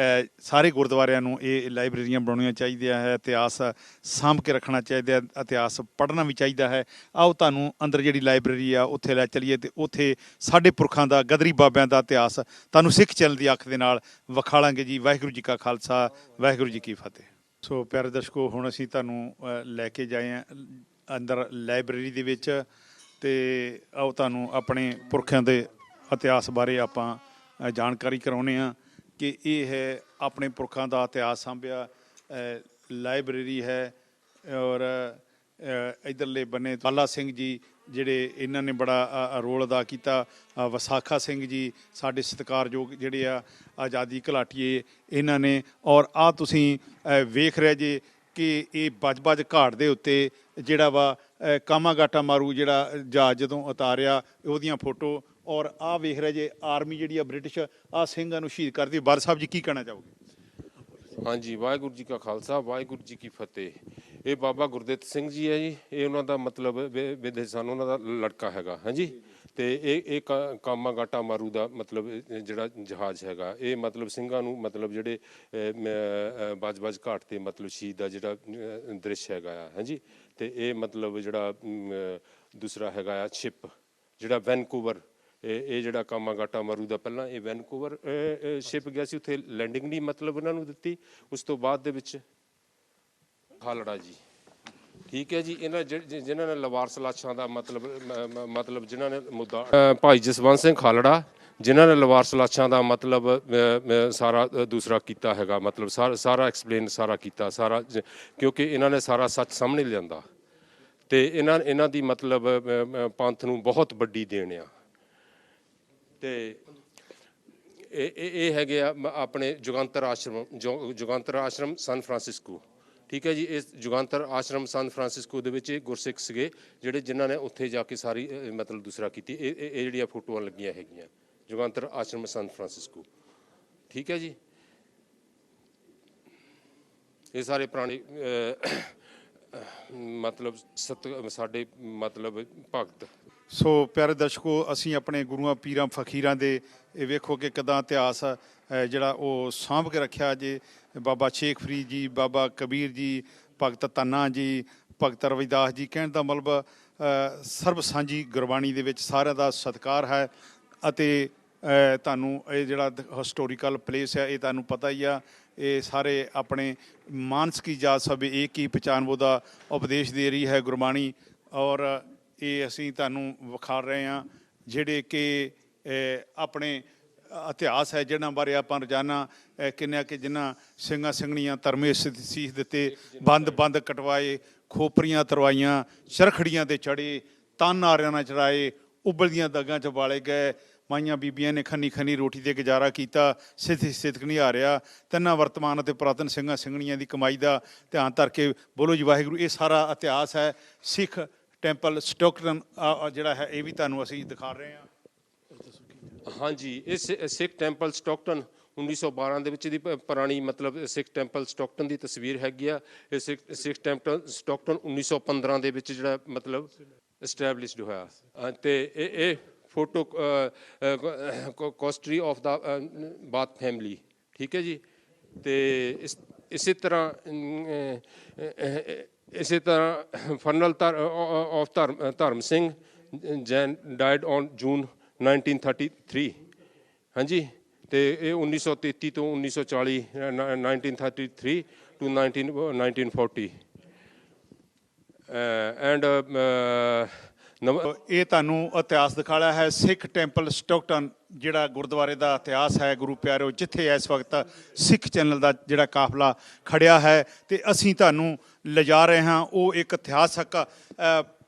ਸਾਰੇ ਗੁਰਦੁਆਰਿਆਂ ਨੂੰ ਇਹ ਲਾਇਬ੍ਰੇਰੀਆਂ ਬਣਾਉਣੀਆਂ ਚਾਹੀਦੀਆਂ ਹੈ। ਇਤਿਹਾਸ ਸਾਂਭ ਕੇ ਰੱਖਣਾ ਚਾਹੀਦਾ, ਇਤਿਹਾਸ ਪੜ੍ਹਨਾ ਵੀ ਚਾਹੀਦਾ ਹੈ। ਆਓ ਤੁਹਾਨੂੰ ਅੰਦਰ ਜਿਹੜੀ ਲਾਇਬ੍ਰੇਰੀ ਆ ਉੱਥੇ ਲੈ ਚਲੀਏ ਤੇ ਉੱਥੇ ਸਾਡੇ ਪੁਰਖਾਂ ਦਾ, ਗਦਰੀ ਬਾਬਿਆਂ ਦਾ ਇਤਿਹਾਸ ਤੁਹਾਨੂੰ ਸਿੱਖ ਚੈਨਲ ਦੀ ਅੱਖ ਦੇ ਨਾਲ ਵਿਖਾਲਾਂਗੇ ਜੀ। ਵਾਹਿਗੁਰੂ ਜੀ ਕਾ ਖਾਲਸਾ, ਵਾਹਿਗੁਰੂ ਜੀ ਕੀ ਫਤਿਹ। ਸੋ ਪਿਆਰੇ ਦਰਸ਼ਕੋ, ਹੁਣ ਅਸੀਂ ਤੁਹਾਨੂੰ ਲੈ ਕੇ ਜਾਏ ਹਾਂ ਅੰਦਰ ਲਾਇਬ੍ਰੇਰੀ ਦੇ ਵਿੱਚ। ਤੇ ਆਓ ਤੁਹਾਨੂੰ ਆਪਣੇ ਪੁਰਖਿਆਂ ਦੇ ਇਤਿਹਾਸ ਬਾਰੇ ਆਪਾਂ ਜਾਣਕਾਰੀ ਕਰਾਉਂਦੇ ਹਾਂ ਕਿ ਇਹ ਹੈ ਆਪਣੇ ਪੁਰਖਾਂ ਦਾ ਇਤਿਹਾਸ ਸਾਂਭਿਆ ਲਾਇਬ੍ਰੇਰੀ ਹੈ। ਔਰ ਇੱਧਰਲੇ ਬੰਨੇ ਬਾਲਾ ਸਿੰਘ ਜੀ, ਜਿਹੜੇ ਇਹਨਾਂ ਨੇ ਬੜਾ ਰੋਲ ਅਦਾ ਕੀਤਾ। ਵਿਸਾਖਾ ਸਿੰਘ ਜੀ, ਸਾਡੇ ਸਤਿਕਾਰਯੋਗ ਜਿਹੜੇ ਆ ਆਜ਼ਾਦੀ ਘੁਲਾਟੀਏ, ਇਹਨਾਂ ਨੇ। ਔਰ ਆਹ ਤੁਸੀਂ ਵੇਖ ਰਹੇ ਜੇ ਕਿ ਇਹ ਬਜ ਘਾਟ ਦੇ ਉੱਤੇ ਜਿਹੜਾ ਵਾ ਕਾਮਾਗਾਟਾ ਮਾਰੂ ਜਿਹੜਾ ਜਹਾਜ਼ ਜਦੋਂ ਉਤਾਰਿਆ, ਉਹਦੀਆਂ ਫੋਟੋ। ਔਰ ਆਹ ਵੇਖ ਰਹੇ ਜੇ ਆਰਮੀ ਜਿਹੜੀ ਆ ਬ੍ਰਿਟਿਸ਼, ਆਹ ਸਿੰਘਾਂ ਨੂੰ ਸ਼ਹੀਦ ਕਰਦੀ। ਬਾਰ ਸਾਹਿਬ ਜੀ, ਕੀ ਕਹਿਣਾ ਚਾਹੋਗੇ? ਹਾਂਜੀ, ਵਾਹਿਗੁਰੂ ਜੀ ਕਾ ਖਾਲਸਾ, ਵਾਹਿਗੁਰੂ ਜੀ ਕੀ ਫਤਿਹ। ਇਹ ਬਾਬਾ ਗੁਰਦਿੱਤ ਸਿੰਘ ਜੀ ਹੈ ਜੀ। ਇਹ ਉਹਨਾਂ ਦਾ ਮਤਲਬ ਵਿਦਿਆ ਸਾਨੂੰ ਉਹਨਾਂ ਦਾ ਲੜਕਾ ਹੈਗਾ। ਹਾਂਜੀ, ਤੇ ਇਹ ਕਾਮਾਗਾਟਾ ਮਾਰੂ ਦਾ ਮਤਲਬ ਜਿਹੜਾ ਜਹਾਜ਼ ਹੈਗਾ, ਇਹ ਮਤਲਬ ਸਿੰਘਾਂ ਨੂੰ ਮਤਲਬ ਜਿਹੜੇ ਬਜ ਘਾਟ ਤੇ ਮਤਲਬ ਸ਼ਹੀਦ ਦਾ ਜਿਹੜਾ ਦ੍ਰਿਸ਼ ਹੈਗਾ ਆ, ਹਾਂਜੀ। ਤੇ ਇਹ ਮਤਲਬ ਜਿਹੜਾ ਦੂਸਰਾ ਹੈਗਾ ਆ ਸ਼ਿਪ ਜਿਹੜਾ ਵੈਨਕੂਵਰ, ਇਹ ਜਿਹੜਾ ਕਾਮਾਗਾਟਾ ਮਾਰੂ ਦਾ ਪਹਿਲਾਂ ਇਹ ਵੈਨਕੂਵਰ ਸ਼ਿਪ ਗਿਆ ਸੀ, ਉੱਥੇ ਲੈਂਡਿੰਗ ਨਹੀਂ ਮਤਲਬ ਉਹਨਾਂ ਨੂੰ ਦਿੱਤੀ। ਉਸ ਤੋਂ ਬਾਅਦ ਦੇ ਵਿੱਚ ਖਾਲੜਾ ਜੀ, ਠੀਕ ਹੈ ਜੀ, ਇਹਨਾਂ ਜਿਨ੍ਹਾਂ ਨੇ ਲਵਾਰਸ ਲਾਸ਼ਾਂ ਦਾ ਮਤਲਬ ਜਿਨ੍ਹਾਂ ਨੇ ਮੁੱਦਾ ਭਾਈ ਜਸਵੰਤ ਸਿੰਘ ਖਾਲੜਾ, ਜਿਨ੍ਹਾਂ ਨੇ ਲਵਾਰਸ ਲਾਸ਼ਾਂ ਦਾ ਮਤਲਬ ਸਾਰਾ ਦੂਸਰਾ ਕੀਤਾ ਹੈਗਾ, ਮਤਲਬ ਸਾਰਾ ਐਕਸਪਲੇਨ ਸਾਰਾ ਕੀਤਾ ਸਾਰਾ, ਕਿਉਂਕਿ ਇਹਨਾਂ ਨੇ ਸਾਰਾ ਸੱਚ ਸਾਹਮਣੇ ਲਿਆਂਦਾ ਤੇ ਇਹਨਾਂ ਦੀ ਮਤਲਬ ਪੰਥ ਨੂੰ ਬਹੁਤ ਵੱਡੀ ਦੇਣ ਆ। ਤੇ ਇਹ ਹੈਗੇ ਆ ਆਪਣੇ ਜੁਗਾਂਤਰ ਆਸ਼ਰਮ ਸਨ ਫਰਾਂਸਿਸਕੋ, ਠੀਕ ਹੈ ਜੀ। ਇਸ ਜੁਗਾਂਤਰ ਆਸ਼ਰਮ ਸਨ ਫਰਾਂਸਿਸਕੋ ਦੇ ਵਿੱਚ ਇਹ ਗੁਰਸਿੱਖ ਸੀਗੇ ਜਿਹੜੇ ਜਿਨ੍ਹਾਂ ਨੇ ਉੱਥੇ ਜਾ ਕੇ ਸਾਰੀ ਮਤਲਬ ਦੂਸਰਾ ਕੀਤੀ। ਇਹ ਜਿਹੜੀਆਂ ਫੋਟੋਆਂ ਲੱਗੀਆਂ ਹੈਗੀਆਂ ਜੁਗਾਂਤਰ ਆਸ਼ਰਮ ਸਨ ਫਰਾਂਸਿਸਕੋ, ਠੀਕ ਹੈ ਜੀ। ਇਹ ਸਾਰੇ ਪੁਰਾਣੇ ਮਤਲਬ ਸਾਡੇ ਮਤਲਬ ਭਗਤ। ਸੋ ਪਿਆਰੇ ਦਰਸ਼ਕੋ, ਅਸੀਂ ਆਪਣੇ ਗੁਰੂਆਂ ਪੀਰਾਂ ਫਕੀਰਾਂ ਦੇ ਇਹ ਵੇਖੋ ਕਿ ਕਿੱਦਾਂ ਇਤਿਹਾਸ ਜਿਹੜਾ ਉਹ ਸਾਂਭ ਕੇ ਰੱਖਿਆ ਜੇ। ਬਾਬਾ ਸ਼ੇਖ ਫਰੀਦ ਜੀ, ਬਾਬਾ ਕਬੀਰ ਜੀ, ਭਗਤ ਧੰਨਾ ਜੀ, ਭਗਤ ਰਵਿਦਾਸ ਜੀ, ਕਹਿਣ ਦਾ ਮਤਲਬ ਸਰਬ ਸਾਂਝੀ ਗੁਰਬਾਣੀ ਦੇ ਵਿੱਚ ਸਾਰਿਆਂ ਦਾ ਸਤਿਕਾਰ ਹੈ। ਅਤੇ ਤੁਹਾਨੂੰ ਇਹ ਜਿਹੜਾ ਹਿਸਟੋਰੀਕਲ ਪਲੇਸ ਹੈ ਇਹ ਤੁਹਾਨੂੰ ਪਤਾ ਹੀ ਆ, ਇਹ ਸਾਰੇ ਆਪਣੇ ਮਾਨਸ ਕੀ ਜਾਤ ਸਭ ਏਕ ਹੀ ਪਛਾਨਵੋ ਦਾ ਉਪਦੇਸ਼ ਦੇ ਰਹੀ ਹੈ ਗੁਰਬਾਣੀ। ਔਰ ਇਹ ਅਸੀਂ ਤੁਹਾਨੂੰ ਵਿਖਾ ਰਹੇ ਹਾਂ ਜਿਹੜੇ ਕਿ ਆਪਣੇ ਇਤਿਹਾਸ ਹੈ ਜਿਹਨਾਂ ਬਾਰੇ ਆਪਾਂ ਰੋਜ਼ਾਨਾ ਕਿੰਨਾ ਕਿ ਜਿਨ੍ਹਾਂ ਸਿੰਘਾਂ ਸਿੰਘਣੀਆਂ ਧਰਮੇ ਸੀਸ ਦਿੱਤੇ, ਬੰਦ ਕਟਵਾਏ, ਖੋਪਰੀਆਂ ਤਰਵਾਈਆਂ, ਚਰਖੜੀਆਂ 'ਤੇ ਚੜ੍ਹੇ, ਤਨ ਆਰਿਆਂ ਨਾਲ ਚੜਾਏ, ਉਬਲਦੀਆਂ ਦਾਗਾਂ 'ਚ ਬਾਲੇ ਗਏ, ਮਾਈਆਂ ਬੀਬੀਆਂ ਨੇ ਖੰਨੀ ਰੋਟੀ 'ਤੇ ਗੁਜ਼ਾਰਾ ਕੀਤਾ, ਸਿੱਧਕ ਨਹੀਂ ਹਾਰਿਆ। ਤਿੰਨਾਂ ਵਰਤਮਾਨ ਅਤੇ ਪੁਰਾਤਨ ਸਿੰਘਾਂ ਸਿੰਘਣੀਆਂ ਦੀ ਕਮਾਈ ਦਾ ਧਿਆਨ ਧਰ ਕੇ ਬੋਲੋ ਜੀ ਵਾਹਿਗੁਰੂ। ਇਹ ਸਾਰਾ ਇਤਿਹਾਸ ਹੈ। ਸਿੱਖ ਟੈਂਪਲ ਸਟੋਕਟਨ ਜਿਹੜਾ ਹੈ ਇਹ ਵੀ ਤੁਹਾਨੂੰ ਅਸੀਂ ਦਿਖਾ ਰਹੇ ਹਾਂ। ਹਾਂਜੀ, ਇਹ ਸਿੱਖ ਟੈਂਪਲ ਸਟੋਕਟਨ 1912 ਦੇ ਵਿੱਚ ਦੀ ਪੁਰਾਣੀ ਮਤਲਬ ਸਿੱਖ ਟੈਂਪਲ ਸਟੋਕਟਨ ਦੀ ਤਸਵੀਰ ਹੈਗੀ ਆ। ਇਹ ਸਿੱਖ ਟੈਂਪਲ ਸਟੋਕਟਨ 1915 ਦੇ ਵਿੱਚ ਜਿਹੜਾ ਮਤਲਬ ਐਸਟੈਬਲਿਸ਼ਡ ਹੋਇਆ। ਤੇ ਇਹ ਫੋਟੋ ਕੋਸਟਰੀ ਆਫ ਦਾ ਬਾਥ ਫੈਮਿਲੀ, ਠੀਕ ਹੈ ਜੀ। ਤੇ ਇਸੇ ਤਰ੍ਹਾਂ funeral of Dharam Singh Jain died on June 1933, ਹਾਂਜੀ। ਤੇ ਇਹ 1933 ਤੋਂ 1940 1933 to 1940 ਐਂਡ ਇਹ ਤੁਹਾਨੂੰ ਇਤਿਹਾਸ ਦਿਖਾਇਆ ਹੈ ਸਿੱਖ ਟੈਂਪਲ ਸਟੋਕਟਨ, ਜਿਹੜਾ ਗੁਰਦੁਆਰੇ ਦਾ ਇਤਿਹਾਸ ਹੈ ਗੁਰੂ ਪਿਆਰਿਓ, ਜਿੱਥੇ ਇਸ ਵਕਤ ਸਿੱਖ ਚੈਨਲ ਦਾ ਜਿਹੜਾ ਕਾਫਲਾ ਖੜਿਆ ਹੈ ਤੇ ਅਸੀਂ ਤੁਹਾਨੂੰ ਲਿਜਾ ਰਹੇ ਹਾਂ। ਉਹ ਇੱਕ ਇਤਿਹਾਸਕ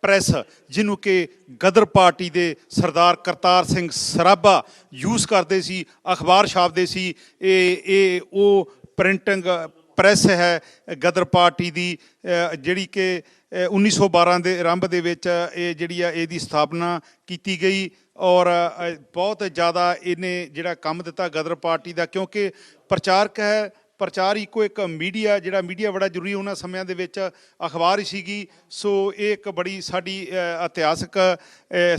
ਪ੍ਰੈਸ ਜਿਹਨੂੰ ਕਿ ਗਦਰ ਪਾਰਟੀ ਦੇ ਸਰਦਾਰ ਕਰਤਾਰ ਸਿੰਘ ਸਰਾਭਾ ਯੂਜ਼ ਕਰਦੇ ਸੀ, ਅਖਬਾਰ ਛਾਪਦੇ ਸੀ। ਇਹ ਉਹ ਪ੍ਰਿੰਟਿੰਗ ਪ੍ਰੈਸ ਹੈ ਗਦਰ ਪਾਰਟੀ ਦੀ, ਜਿਹੜੀ ਕਿ 1912 ਦੇ ਆਰੰਭ ਦੇ ਵਿੱਚ ਇਹ ਜਿਹੜੀ ਆ ਇਹਦੀ ਸਥਾਪਨਾ ਕੀਤੀ ਗਈ। ਔਰ ਬਹੁਤ ਜ਼ਿਆਦਾ ਇਹਨੇ ਜਿਹੜਾ ਕੰਮ ਦਿੱਤਾ ਗਦਰ ਪਾਰਟੀ ਦਾ, ਕਿਉਂਕਿ ਪ੍ਰਚਾਰਕ ਹੈ, ਪ੍ਰਚਾਰ ਇੱਕੋ ਇੱਕ ਮੀਡੀਆ, ਜਿਹੜਾ ਮੀਡੀਆ ਬੜਾ ਜ਼ਰੂਰੀ ਉਹਨਾਂ ਸਮਿਆਂ ਦੇ ਵਿੱਚ ਅਖਬਾਰ ਹੀ ਸੀਗੀ। ਸੋ ਇਹ ਇੱਕ ਬੜੀ ਸਾਡੀ ਇਤਿਹਾਸਕ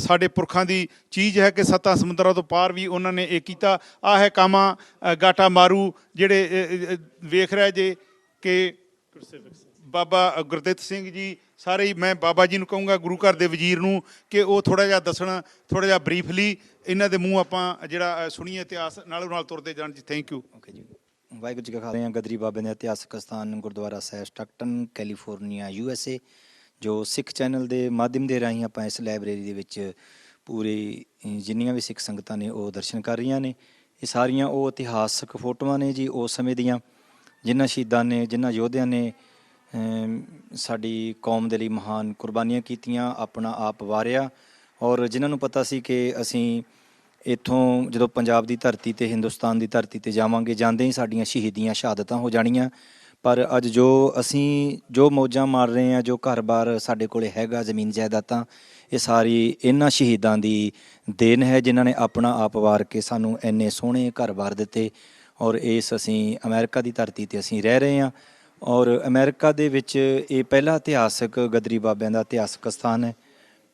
ਸਾਡੇ ਪੁਰਖਾਂ ਦੀ ਚੀਜ਼ ਹੈ ਕਿ 7 ਸਮੁੰਦਰਾਂ ਤੋਂ ਪਾਰ ਵੀ ਉਹਨਾਂ ਨੇ ਇਹ ਕੀਤਾ। ਆਹ ਹੈ ਕਾਮਾਗਾਟਾ ਮਾਰੂ, ਜਿਹੜੇ ਵੇਖ ਰਹੇ ਜੇ ਕਿ ਬਾਬਾ ਗੁਰਦਿੱਤ ਸਿੰਘ ਜੀ ਸਾਰੇ ਹੀ। ਮੈਂ ਬਾਬਾ ਜੀ ਨੂੰ ਕਹੂੰਗਾ ਗੁਰੂ ਘਰ ਦੇ ਵਜ਼ੀਰ ਨੂੰ ਕਿ ਉਹ ਥੋੜ੍ਹਾ ਜਿਹਾ ਦੱਸਣ, ਥੋੜ੍ਹਾ ਜਿਹਾ ਬਰੀਫਲੀ ਇਹਨਾਂ ਦੇ ਮੂੰਹ ਆਪਾਂ ਜਿਹੜਾ ਸੁਣੀਏ ਇਤਿਹਾਸ, ਨਾਲੋਂ ਨਾਲ ਤੁਰਦੇ ਜਾਣ ਜੀ। Thank you. ਓਕੇ ਜੀ, ਵਾਹਿਗੁਰੂ ਜੀ ਕਾ ਖਾਲਸਾ। ਗਦਰੀ ਬਾਬੇ ਦਾ ਇਤਿਹਾਸਕ ਸਥਾਨ ਗੁਰਦੁਆਰਾ ਸਾਹਿਬ ਸਟਕਟਨ, ਕੈਲੀਫੋਰਨੀਆ, USA, ਜੋ ਸਿੱਖ ਚੈਨਲ ਦੇ ਮਾਧਿਅਮ ਦੇ ਰਾਹੀਂ ਆਪਾਂ ਇਸ ਲਾਇਬ੍ਰੇਰੀ ਦੇ ਵਿੱਚ ਪੂਰੀ ਜਿੰਨੀਆਂ ਵੀ ਸਿੱਖ ਸੰਗਤਾਂ ਨੇ ਉਹ ਦਰਸ਼ਨ ਕਰ ਰਹੀਆਂ ਨੇ। ਇਹ ਸਾਰੀਆਂ ਉਹ ਇਤਿਹਾਸਕ ਫੋਟੋਆਂ ਨੇ ਜੀ ਉਸ ਸਮੇਂ ਦੀਆਂ, ਜਿਨ੍ਹਾਂ ਸ਼ਹੀਦਾਂ ਨੇ, ਜਿਨ੍ਹਾਂ ਯੋਧਿਆਂ ਨੇ ਸਾਡੀ ਕੌਮ ਦੇ ਲਈ ਮਹਾਨ ਕੁਰਬਾਨੀਆਂ ਕੀਤੀਆਂ, ਆਪਣਾ ਆਪ ਵਾਰਿਆ। ਔਰ ਜਿਨ੍ਹਾਂ ਨੂੰ ਪਤਾ ਸੀ ਕਿ ਅਸੀਂ ਇੱਥੋਂ ਜਦੋਂ ਪੰਜਾਬ ਦੀ ਧਰਤੀ 'ਤੇ, ਹਿੰਦੁਸਤਾਨ ਦੀ ਧਰਤੀ 'ਤੇ ਜਾਵਾਂਗੇ, ਜਾਂਦੇ ਹੀ ਸਾਡੀਆਂ ਸ਼ਹੀਦੀਆਂ ਸ਼ਹਾਦਤਾਂ ਹੋ ਜਾਣੀਆਂ। ਪਰ ਅੱਜ ਜੋ ਮੌਜਾਂ ਮਾਰ ਰਹੇ ਹਾਂ, ਜੋ ਘਰ-ਬਾਰ ਸਾਡੇ ਕੋਲ ਹੈਗਾ, ਜ਼ਮੀਨ ਜਾਇਦਾਦਾਂ, ਇਹ ਸਾਰੀ ਇਹਨਾਂ ਸ਼ਹੀਦਾਂ ਦੀ ਦੇਣ ਹੈ, ਜਿਨ੍ਹਾਂ ਨੇ ਆਪਣਾ ਆਪ ਵਾਰ ਕੇ ਸਾਨੂੰ ਇੰਨੇ ਸੋਹਣੇ ਘਰ-ਬਾਰ ਦਿੱਤੇ। ਔਰ ਅਸੀਂ ਅਮਰੀਕਾ ਦੀ ਧਰਤੀ 'ਤੇ ਅਸੀਂ ਰਹਿ ਰਹੇ ਹਾਂ। ਔਰ ਅਮਰੀਕਾ ਦੇ ਵਿੱਚ ਇਹ ਪਹਿਲਾ ਇਤਿਹਾਸਕ ਗਦਰੀ ਬਾਬਿਆਂ ਦਾ ਇਤਿਹਾਸਕ ਸਥਾਨ ਹੈ।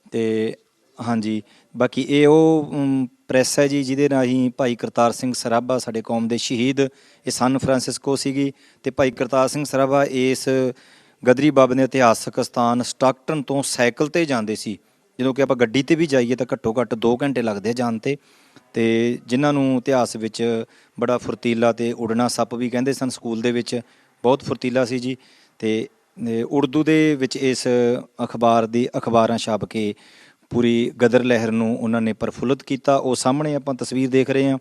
ਅਤੇ ਹਾਂਜੀ, ਬਾਕੀ ਇਹ ਉਹ ਪ੍ਰੈਸ ਹੈ ਜੀ ਜਿਹਦੇ ਰਾਹੀਂ ਭਾਈ ਕਰਤਾਰ ਸਿੰਘ ਸਰਾਭਾ ਸਾਡੇ ਕੌਮ ਦੇ ਸ਼ਹੀਦ, ਇਹ ਸਨ ਫਰਾਂਸਿਸਕੋ ਸੀਗੀ, ਤੇ ਭਾਈ ਕਰਤਾਰ ਸਿੰਘ ਸਰਾਭਾ ਇਸ ਗਦਰੀ ਬਾਬੇ ਦੇ ਇਤਿਹਾਸਕ ਸਥਾਨ ਸਟਾਕਟਨ ਤੋਂ ਸਾਈਕਲ ਤੇ ਜਾਂਦੇ ਸੀ। ਜਦੋਂ ਕਿ ਆਪਾਂ ਗੱਡੀ ਤੇ ਵੀ ਜਾਈਏ ਤਾਂ ਘੱਟੋ ਘੱਟ 2 ਘੰਟੇ ਲੱਗਦੇ ਆ ਜਾਣ ਤੇ ਜਿਨ੍ਹਾਂ ਨੂੰ ਇਤਿਹਾਸ ਵਿੱਚ ਬੜਾ ਫੁਰਤੀਲਾ ਤੇ ਉਡਣਾ ਸੱਪ ਵੀ ਕਹਿੰਦੇ ਸਨ, ਸਕੂਲ ਦੇ ਵਿੱਚ ਬਹੁਤ ਫੁਰਤੀਲਾ ਸੀ ਜੀ। ਤੇ ਉਰਦੂ ਦੇ ਵਿੱਚ ਇਸ ਅਖਬਾਰਾਂ ਛਾਪ ਕੇ ਪੂਰੀ ਗਦਰ ਲਹਿਰ ਨੂੰ ਉਹਨਾਂ ਨੇ ਪ੍ਰਫੁੱਲਤ ਕੀਤਾ। ਉਹ ਸਾਹਮਣੇ ਆਪਾਂ ਤਸਵੀਰ ਦੇਖ ਰਹੇ ਹਾਂ,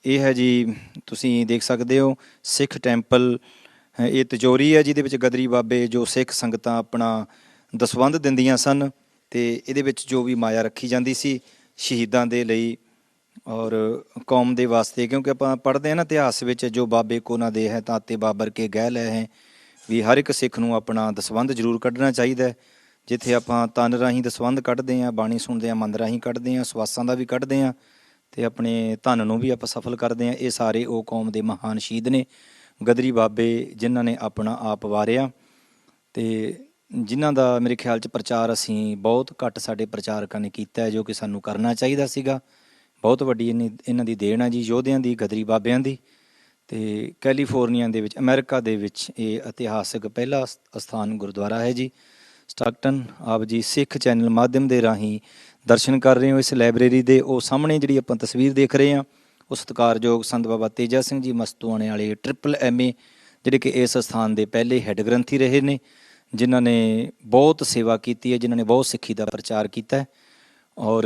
ਇਹ ਹੈ ਜੀ, ਤੁਸੀਂ ਦੇਖ ਸਕਦੇ ਹੋ ਸਿੱਖ ਟੈਂਪਲ। ਇਹ ਤਿਜੋਰੀ ਹੈ ਜਿਹਦੇ ਵਿੱਚ ਗਦਰੀ ਬਾਬੇ ਜੋ ਸਿੱਖ ਸੰਗਤਾਂ ਆਪਣਾ ਦਸਵੰਧ ਦਿੰਦੀਆਂ ਸਨ, ਤੇ ਇਹਦੇ ਵਿੱਚ ਜੋ ਵੀ ਮਾਇਆ ਰੱਖੀ ਜਾਂਦੀ ਸੀ ਸ਼ਹੀਦਾਂ ਦੇ ਲਈ ਔਰ ਕੌਮ ਦੇ ਵਾਸਤੇ। ਕਿਉਂਕਿ ਆਪਾਂ ਪੜ੍ਹਦੇ ਹਾਂ ਨਾ ਇਤਿਹਾਸ ਵਿੱਚ, ਜੋ ਬਾਬੇ ਕੋ ਨਾ ਦੇ ਹੈ ਤਾਤੇ ਬਾਬਰ ਕੇ ਗਹਿ ਲੈ ਹੈ, ਵੀ ਹਰ ਇੱਕ ਸਿੱਖ ਨੂੰ ਆਪਣਾ ਦਸਵੰਧ ਜ਼ਰੂਰ ਕੱਢਣਾ ਚਾਹੀਦਾ ਹੈ। ਜਿੱਥੇ ਆਪਾਂ ਤਨ ਰਾਹੀਂ ਦਸਵੰਧ ਕੱਢਦੇ ਹਾਂ, ਬਾਣੀ ਸੁਣਦੇ ਹਾਂ, ਮਨ ਰਾਹੀਂ ਕੱਢਦੇ ਹਾਂ, ਸਵਾਸਾਂ ਦਾ ਵੀ ਕੱਢਦੇ ਹਾਂ, ਤੇ ਆਪਣੇ ਧਨ ਨੂੰ ਵੀ ਆਪਾਂ ਸਫਲ ਕਰਦੇ ਹਾਂ। ਇਹ ਸਾਰੇ ਉਹ ਕੌਮ ਦੇ ਮਹਾਨ ਸ਼ਹੀਦ ਨੇ, ਗਦਰੀ ਬਾਬੇ, ਜਿਨ੍ਹਾਂ ਨੇ ਆਪਣਾ ਆਪ ਵਾਰਿਆ, ਤੇ ਜਿਨ੍ਹਾਂ ਦਾ ਮੇਰੇ ਖਿਆਲ 'ਚ ਪ੍ਰਚਾਰ ਅਸੀਂ ਬਹੁਤ ਘੱਟ ਸਾਡੇ ਪ੍ਰਚਾਰਕਾਂ ਨੇ ਕੀਤਾ ਹੈ, ਜੋ ਕਿ ਸਾਨੂੰ ਕਰਨਾ ਚਾਹੀਦਾ ਸੀਗਾ। ਬਹੁਤ ਵੱਡੀ ਇਹਨਾਂ ਦੀ ਦੇਣ ਹੈ ਜੀ, ਯੋਧਿਆਂ ਦੀ, ਗਦਰੀ ਬਾਬਿਆਂ ਦੀ। ਤੇ ਕੈਲੀਫੋਰਨੀਆ ਦੇ ਵਿੱਚ, ਅਮਰੀਕਾ ਦੇ ਵਿੱਚ ਇਹ ਇਤਿਹਾਸਕ ਪਹਿਲਾ ਅਸਥਾਨ ਗੁਰਦੁਆਰਾ ਹੈ ਜੀ ਸਟਾਕਟਨ। ਆਪ ਜੀ ਸਿੱਖ ਚੈਨਲ ਮਾਧਿਅਮ ਦੇ ਰਾਹੀਂ ਦਰਸ਼ਨ ਕਰ ਰਹੇ ਹੋ ਇਸ ਲਾਇਬ੍ਰੇਰੀ ਦੇ। ਉਹ ਸਾਹਮਣੇ ਜਿਹੜੀ ਆਪਾਂ ਤਸਵੀਰ ਦੇਖ ਰਹੇ ਹਾਂ, ਉਹ ਸਤਿਕਾਰਯੋਗ ਸੰਤ ਬਾਬਾ ਤੇਜਾ ਸਿੰਘ ਜੀ ਮਸਤੂਆਣੇ ਵਾਲੇ ਟ੍ਰਿਪਲ MA, ਜਿਹੜੇ ਕਿ ਇਸ ਸਥਾਨ ਦੇ ਪਹਿਲੇ ਹੈੱਡ ਗ੍ਰੰਥੀ ਰਹੇ ਨੇ, ਜਿਨ੍ਹਾਂ ਨੇ ਬਹੁਤ ਸੇਵਾ ਕੀਤੀ ਹੈ, ਜਿਨ੍ਹਾਂ ਨੇ ਬਹੁਤ ਸਿੱਖੀ ਦਾ ਪ੍ਰਚਾਰ ਕੀਤਾ ਹੈ, ਔਰ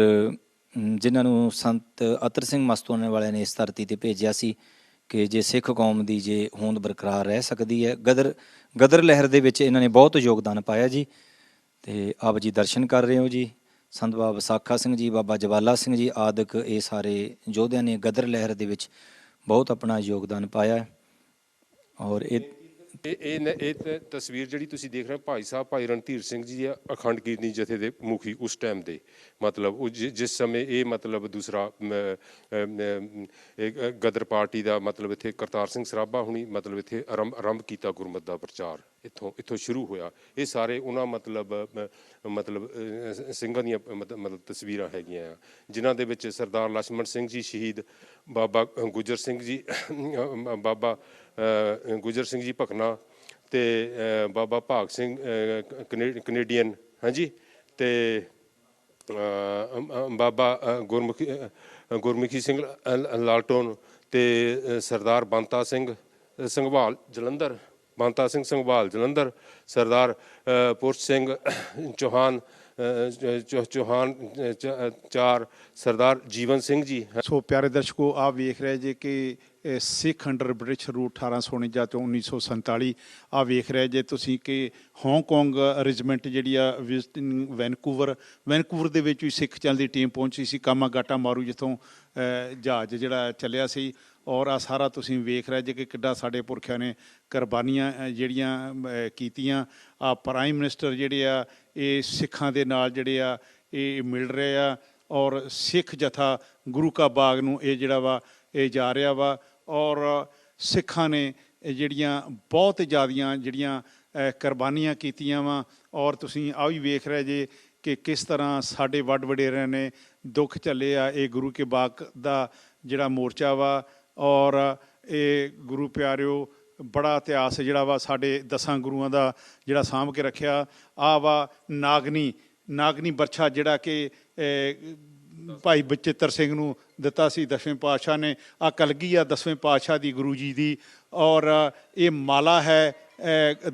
ਜਿਨ੍ਹਾਂ ਨੂੰ ਸੰਤ ਅਤਰ ਸਿੰਘ ਮਸਤੂਆਣੇ ਵਾਲਿਆਂ ਨੇ ਇਸ ਧਰਤੀ 'ਤੇ ਭੇਜਿਆ ਸੀ ਕਿ ਜੇ ਸਿੱਖ ਕੌਮ ਦੀ ਜੇ ਹੋਂਦ ਬਰਕਰਾਰ ਰਹਿ ਸਕਦੀ ਹੈ, ਗਦਰ ਲਹਿਰ ਦੇ ਵਿੱਚ ਇਹਨਾਂ ਨੇ ਬਹੁਤ ਯੋਗਦਾਨ ਪਾਇਆ ਜੀ। ਤੇ ਆਪ ਜੀ ਦਰਸ਼ਨ ਕਰ ਰਹੇ ਹੋ ਜੀ, ਸੰਤ ਬਾਬਾ ਵਿਸਾਖਾ ਸਿੰਘ ਜੀ, ਬਾਬਾ ਜਵਾਲਾ ਸਿੰਘ ਜੀ ਆਦਿਕ, ਇਹ ਸਾਰੇ ਯੋਧਿਆਂ ਨੇ ਗਦਰ ਲਹਿਰ ਦੇ ਵਿੱਚ ਬਹੁਤ ਆਪਣਾ ਯੋਗਦਾਨ ਪਾਇਆ। ਔਰ ਇਹ ਤਸਵੀਰ ਜਿਹੜੀ ਤੁਸੀਂ ਦੇਖ ਰਹੇ ਹੋ, ਭਾਈ ਸਾਹਿਬ ਭਾਈ ਰਣਧੀਰ ਸਿੰਘ ਜੀ ਅਖੰਡ ਕੀਰਤਨੀ ਜਥੇ ਦੇ ਮੁਖੀ ਉਸ ਟਾਈਮ ਦੇ, ਮਤਲਬ ਉਹ ਜਿਸ ਸਮੇਂ ਇਹ ਮਤਲਬ ਦੂਸਰਾ ਗਦਰ ਪਾਰਟੀ ਦਾ ਮਤਲਬ ਇੱਥੇ ਕਰਤਾਰ ਸਿੰਘ ਸਰਾਭਾ ਹੁਣੀ ਮਤਲਬ ਇੱਥੇ ਆਰੰਭ ਕੀਤਾ ਗੁਰਮਤ ਦਾ ਪ੍ਰਚਾਰ, ਇੱਥੋਂ ਸ਼ੁਰੂ ਹੋਇਆ। ਇਹ ਸਾਰੇ ਉਹਨਾਂ ਮਤਲਬ ਸਿੰਘਾਂ ਦੀਆਂ ਮਤਲਬ ਤਸਵੀਰਾਂ ਹੈਗੀਆਂ ਆ, ਜਿਨ੍ਹਾਂ ਦੇ ਵਿੱਚ ਸਰਦਾਰ ਲਛਮਣ ਸਿੰਘ ਜੀ ਸ਼ਹੀਦ, ਬਾਬਾ ਗੁਜਰ ਸਿੰਘ ਜੀ, ਬਾਬਾ ਗੁਜਰ ਸਿੰਘ ਜੀ ਭਕਨਾ, ਤੇ ਬਾਬਾ ਭਾਗ ਸਿੰਘ ਕੈਨੇਡੀਅਨ, ਹਾਂਜੀ, ਤੇ ਬਾਬਾ ਗੁਰਮੁਖੀ ਸਿੰਘ ਲਾਲਟੋਨ, ਤੇ ਸਰਦਾਰ ਬੰਤਾ ਸਿੰਘ ਸੰਘਵਾਲ ਜਲੰਧਰ, ਬੰਤਾ ਸਿੰਘ ਸੰਘਵਾਲ ਜਲੰਧਰ, ਸਰਦਾਰ ਪੁਰਸ਼ ਸਿੰਘ ਚੌਹਾਨ ਚਾਰ, ਸਰਦਾਰ ਜੀਵਨ ਸਿੰਘ ਜੀ। ਸੋ ਪਿਆਰੇ ਦਰਸ਼ਕੋ, ਆਪ ਵੇਖ ਰਹੇ ਜੇ ਕਿ ਸਿੱਖ ਅੰਡਰ ਬ੍ਰਿਟਿਸ਼ ਰੂਲ 1849 ਤੋਂ 1947। ਆ ਵੇਖ ਰਹੇ ਜੇ ਤੁਸੀਂ ਕਿ ਹਾਂਗਕਾਂਗ ਰੈਜੀਮੈਂਟ ਜਿਹੜੀ ਆ ਵਿਜ਼ਿਟਿੰਗ ਵੈਨਕੂਵਰ ਦੇ ਵਿੱਚ ਵੀ ਸਿੱਖ ਚੈਨਲ ਦੀ ਟੀਮ ਪਹੁੰਚੀ ਸੀ, ਕਾਮਾਗਾਟਾ ਮਾਰੂ ਜਿੱਥੋਂ ਜਹਾਜ਼ ਜਿਹੜਾ ਚੱਲਿਆ ਸੀ। ਔਰ ਆ ਸਾਰਾ ਤੁਸੀਂ ਵੇਖ ਰਹੇ ਜੇ ਕਿ ਕਿੱਡਾ ਸਾਡੇ ਪੁਰਖਿਆਂ ਨੇ ਕੁਰਬਾਨੀਆਂ ਜਿਹੜੀਆਂ ਕੀਤੀਆਂ। ਆ ਪ੍ਰਾਈਮ ਮਿਨਿਸਟਰ ਜਿਹੜੇ ਆ ਇਹ ਸਿੱਖਾਂ ਦੇ ਨਾਲ ਜਿਹੜੇ ਆ ਇਹ ਮਿਲ ਰਹੇ ਆ, ਔਰ ਸਿੱਖ ਜਥਾ ਗੁਰੂ ਕਾ ਬਾਗ ਨੂੰ ਇਹ ਜਿਹੜਾ ਵਾ ਇਹ ਜਾ ਰਿਹਾ ਵਾ। ਔਰ ਸਿੱਖਾਂ ਨੇ ਜਿਹੜੀਆਂ ਬਹੁਤ ਜ਼ਿਆਦੀਆਂ ਜਿਹੜੀਆਂ ਕੁਰਬਾਨੀਆਂ ਕੀਤੀਆਂ ਵਾ। ਔਰ ਤੁਸੀਂ ਆ ਵੀ ਵੇਖ ਰਹੇ ਜੇ ਕਿ ਕਿਸ ਤਰ੍ਹਾਂ ਸਾਡੇ ਵੱਡ ਵਡੇਰਿਆਂ ਨੇ ਦੁੱਖ ਝੱਲੇ ਆ। ਇਹ ਗੁਰੂ ਕੇ ਬਾਗ ਦਾ ਜਿਹੜਾ ਮੋਰਚਾ ਵਾ, ਔਰ ਇਹ ਗੁਰੂ ਪਿਆਰਿਓ ਬੜਾ ਇਤਿਹਾਸ ਜਿਹੜਾ ਵਾ ਸਾਡੇ 10 ਗੁਰੂਆਂ ਦਾ ਜਿਹੜਾ ਸਾਂਭ ਕੇ ਰੱਖਿਆ। ਆ ਵਾ ਨਾਗਨੀ ਬਰਛਾ, ਜਿਹੜਾ ਕਿ ਭਾਈ ਬਚਿੱਤਰ ਸਿੰਘ ਨੂੰ ਦਿੱਤਾ ਸੀ 10ਵੇਂ ਪਾਤਸ਼ਾਹ ਨੇ। ਆ ਕਲਗੀ ਆ 10ਵੇਂ ਪਾਤਸ਼ਾਹ ਦੀ, ਗੁਰੂ ਜੀ ਦੀ। ਔਰ ਇਹ ਮਾਲਾ ਹੈ